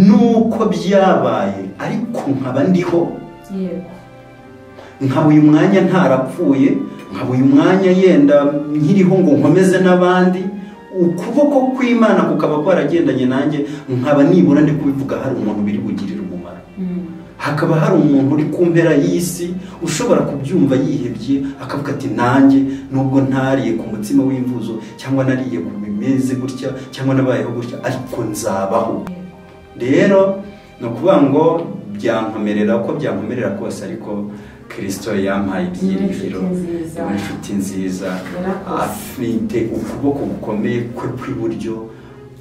nuko byabaye, ariko nkaba ndiho. Nkaba uyu mwanya ntarapfuye, nkaba uyu mwanya yenda nkiriho ngo nkomeze n'abandi. Ukuboko kw'Imana kukaba kwaragendanye nanjye, nkaba nibura ndi kubivuga hari umuntu biri bugirira umumaro. Hakaba hari umuntu uri ku mpera y'isi ushobora kubyumva yihebye akavuga ati nanjye nubwo ntariye ku mutsima w'imvuzo cyangwa nariye ku bimeze gutya cyangwa nabayeho gutya, ariko nzabaho. Rero no kuvuga ngo byankomerera ko byankomerera kose, ariko Kristo yampaye ibyiringiro, inshuti nziza, afite ukuboko gukomeye kwe kw'iburyo,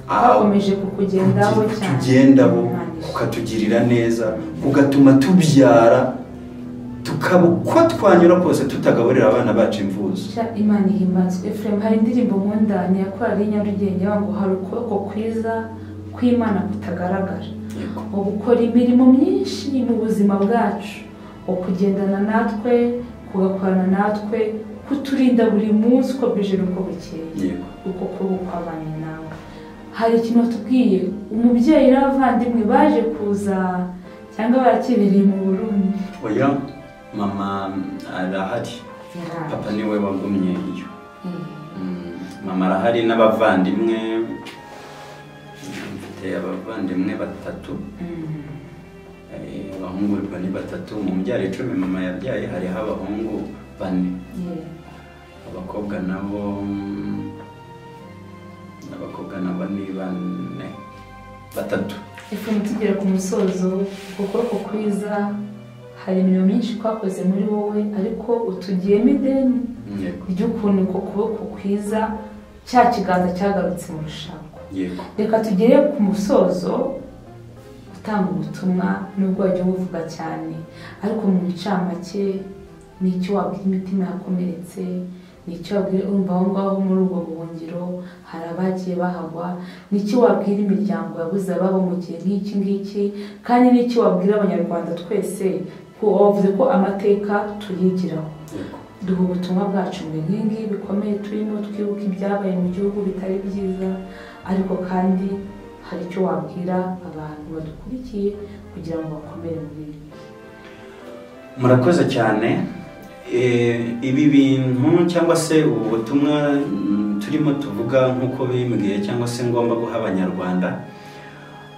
akomeje kukugendaho cyane, tugendaho kukatugirira neza, kugatuma tubyara, tukaba uko twanyura kose tutagaburira abana bacu imvuzo. Imana ihimbazwe. Efrem, hari indirimbo nkunda ni yakorari Nyarugenge ngo hari ukuboko kwiza kw'Imana kutagaragara, gukora imirimo myinshi mu buzima bwacu, kugendana natwe, kugakorana natwe, kuturinda buri munsi uko bwije n'uko bukeye, uko kwabanye nawe. Hari ikintu watubwiye, umubyeyi n'abavandimwe baje kuza cyangwa barakibereye mu Burundi? Oya, mama arahari, papa niwe wagumye iyo. Mama arahari n'abavandimwe, mfite abavandimwe 3. Abahungu ni 3, mu mbyaro 10 mama yabyaye hariho abahungu 4. Abakobwa nabo ni 3. Ifu tugera ku musozo, ukuboko kwiza hari imirimo myinshi twakoze muri wowe, ariko utugiyemo ideni ry'ukuntu uko kuboko kwiza cya kiganza cyagarutse mu rushako. Reka tugere ku musozo utanga ubutumwa, nubwo wajya uvuga cyane, ariko mu ncamake ni icyo wabwira imitima yakomeretse, ni icyo wabwira urumva aho ngaho muri ubwo buhungiro hari abagiye bahagwa, ni icyo wabwira imiryango yabuze ababo mu gihe nk'iki ngiki, kandi ni icyo wabwira abanyarwanda twese ko wavuze ko amateka tuyigiraho. duha ubutumwa bwacu ngo inkingi bikomeye turimo twibuka ibyabaye mu gihugu bitari byiza, ariko kandi hari icyo wabwira abantu badukurikiye kugira ngo bakomere muri ibi. Murakoze cyane. Ibi bintu cyangwa se ubu butumwa turimo tuvuga nk'uko bimbwiye cyangwa se ngomba guha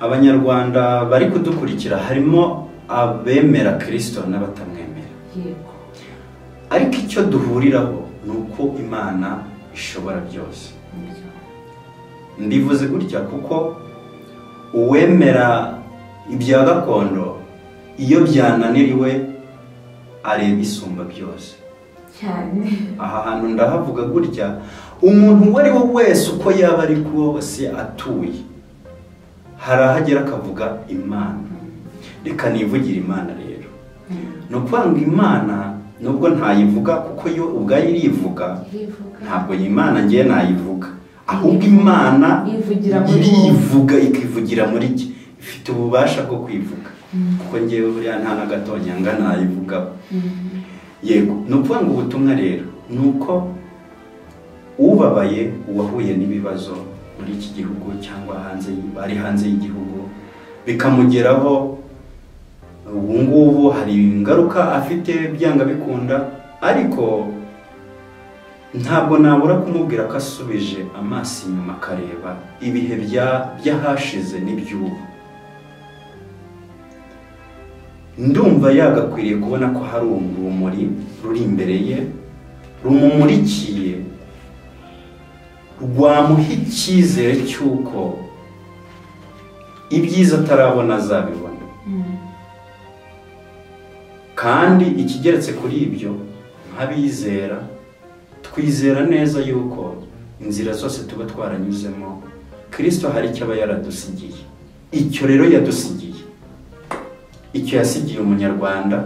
abanyarwanda bari kudukurikira, harimo abemera Kristo n'abatamwemera. Yego. Ariko icyo duhuriraho ni uko Imana ishobora byose. Ndivuze gutya kuko uwemera ibya gakondo iyo byananiriwe areba isumba byose cyane. Aha hantu ndahavuga gutya, umuntu uwo ari we wese uko yaba ari kose atuye hari ahagera akavuga Imana. Reka nivugira Imana rero. No kwanga Imana nubwo ntayivuga kuko yo ubwayo irivuga, ntabwo Imana ngiye nayivuga, ahubwo Imana irivuga ikivugira muri cye, ifite ububasha bwo kwivuga kuko ngiye buriya nta nagatonyanga nayivuga. Yego, no kwanga ubutumwa rero nuko ubabaye uwahuye n'ibibazo muri iki gihugu cyangwa hanze y'igihugu bikamugeraho, ubu ngubu hari ingaruka afite byanga bikunda, ariko ntabwo nabura kumubwira ko asubije amaso inyuma akareba ibihe byahashize n'iby'ubu. Ndumva yagakwiriye kubona ko hari urumuri ruri imbere ye rumumurikiye, rwamuha icyizere cy'uko ibyiza atarabona azabibona. Kandi ikigeretse kuri ibyo, nk'abizera twizera neza yuko inzira zose tuba twaranyuzemo Kristo hari icyo aba yaradusigiye. Icyo rero yadusigiye, icyo yasigiye umunyarwanda,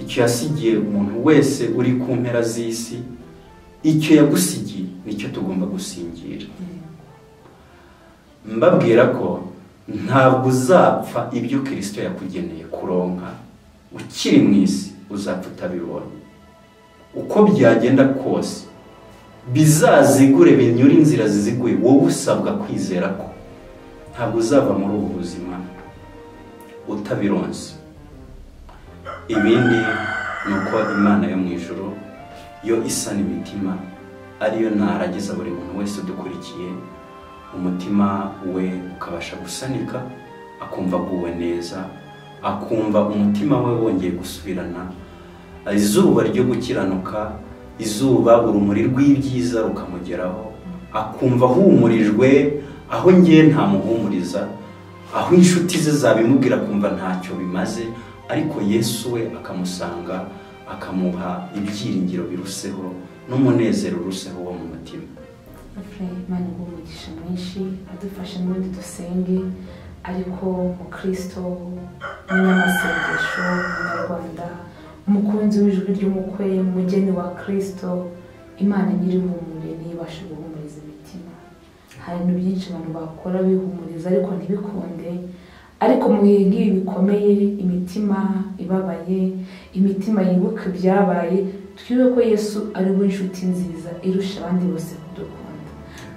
icyo yasigiye umuntu wese uri ku mpera z'isi, icyo yagusigiye nicyo tugomba gusingira. Mbabwira ko ntabwo uzapfa ibyo Kristo yakugeneye kuronka ukiri mu isi, uzapfa utabibonye. Uko byagenda kose bizazigure binyura inzira ziziguye, wowe usabwa kwizera ko ntabwo uzava muri ubu buzima utabironse. Ibindi ni uko Imana yo mu ijuru yo isana imitima, ariyo ntaragiza buri muntu wese udukurikiye, umutima we ukabasha gusanika, akumva aguwe neza, akumva umutima we wongeye gusubirana, izuba ryo gukiranuka, izuba urumuri rw'ibyiza rukamugeraho, akumva ahumurijwe aho ngiye ntamuhumuriza, aho inshuti ze zabimubwira kumva ntacyo bimaze, ariko Yesu we akamusanga akamuha ibyiringiro biruseho n'umunezero uruseho wo mu mutima. Imana umugisha mwinshi, adufashe n'ubundi dusenge, ariko mu Kristo n'amasengesho y'Abanyarwanda, umukunzi w'ijwi ry'umukwe, umugeni wa Kristo, Imana nyir'ihumure nibashe guhumuriza imitima. Hari ibintu byinshi abantu bakora bihumuriza ariko ntibikunde, ariko mu bihe nk'ibi bikomeye, imitima ibabaye, imitima yibuka ibyabaye, twibuke ko Yesu ari we nshuti nziza irusha abandi bose kudukunda.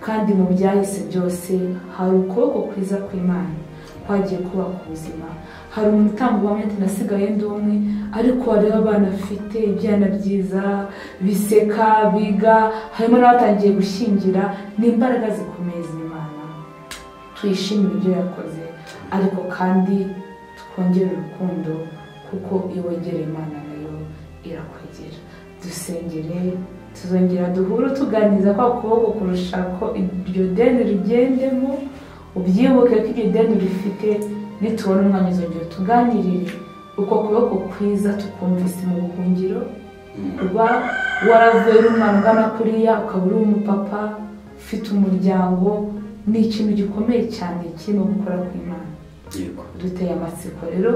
Kandi mu byahise byose hari ukuboko kwiza kw'Imana kwagiye kubaka ubuzima. Hari umutambo wamwe ati nasigaye ndi umwe, ariko hariho abana afite ibyana byiza biseka biga, harimo n'abatangiye gushyingira. Ni imbaraga zikomeye z'Imana, tuyishimire ibyo yakoze, ariko kandi twongere urukundo, kuko iyo wegereye Imana nayo irakwegera. Dusengere, tuzongera duhure tuganiriza kwa kuboko kurusha ko iryo deni rigendemo, ubyibuke ko iryo deni rifite, nitubona umwanya uzongera tuganirire uko kuboko kwiza tukumvise mu buhungiro, kuba waravuye uri umwana ungana kuriya ukaba uri umupapa ufite umuryango, ni ikintu gikomeye cyane kirimo gukora kw'Imana. Duteye amatsiko rero,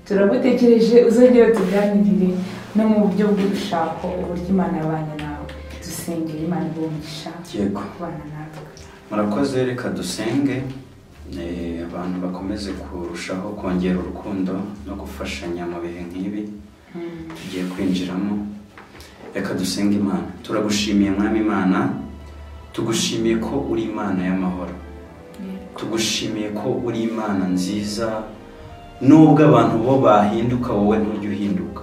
turagutekereje uzongera tuganirire no mu buryo bw'urushako uburyo Imana yabanye nawe. Dusengere Imana ibumugisha kubana natwe. Murakoze, reka dusenge abantu bakomeze kurushaho kongera urukundo no gufashanya mu bihe nk'ibi tugiye kwinjiramo. reka dusenge Imana. Turagushimiye mwami Imana, tugushimiye ko uri Imana y'amahoro, tugushimiye ko uri Imana nziza, nubwo abantu bo bahinduka wowe ntujya uhinduka.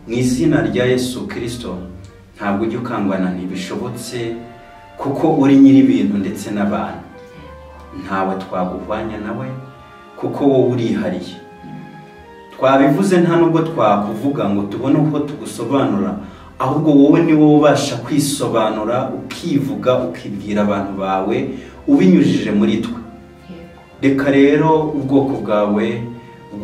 Mu izina rya Yesu Kristo ntabwo ujya ukangwana ntibishobotse, kuko uri nyiri ibintu ndetse n'abantu. Ntawe twaguhwanya nawe kuko wowe urihariye. Twabivuze nta nubwo twakuvuga ngo tubone uko tugusobanura, ahubwo wowe ni wowe ubasha kwisobanura, ukivuga, ukibwira abantu bawe ubinyujije muri twe. Reka rero ubwoko bwawe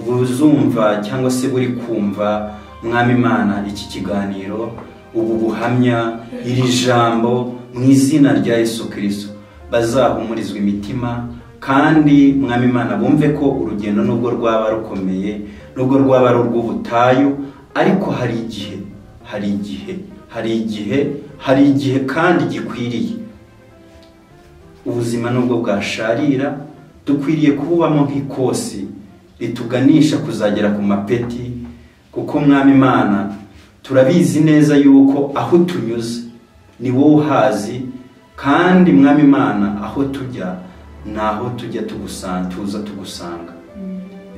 buzumva cyangwa se buri kumva mwami Imana iki kiganiro, ubu buhamya, iri jambo, mu izina rya Yesu Kristo bazahumurizwa imitima, kandi mwami Imana bumve ko urugendo nubwo rwaba rukomeye, nubwo rwaba ari urw'ubutayu, ariko hari igihe kandi gikwiriye. Ubuzima nubwo bwasharira, dukwiriye kububamo nk'ikosi rituganisha kuzagera ku mapeti, kuko mwami Imana turabizi neza yuko aho tunyuze ni wowe uhazi, kandi mwami Imana aho tujya naho tujya tuza tugusanga.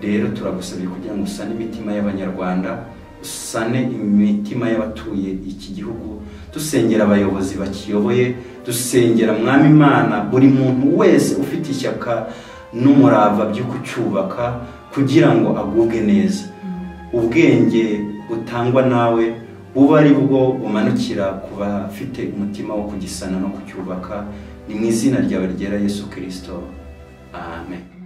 Rero turagusabye kugira ngo usane imitima y'abanyarwanda, usane imitima y'abatuye iki gihugu, dusengera abayobozi bakiyoboye, dusengera mwami Imana buri muntu wese ufite ishyaka n'umurava byo kucyubaka, kugira ngo agubwe neza. Ubwenge butangwa nawe buba ari bwo bumanukira ku bafite umutima wo kugisana no kucyubaka. Ni mu izina ryawe ryera Yesu Kristo, amen.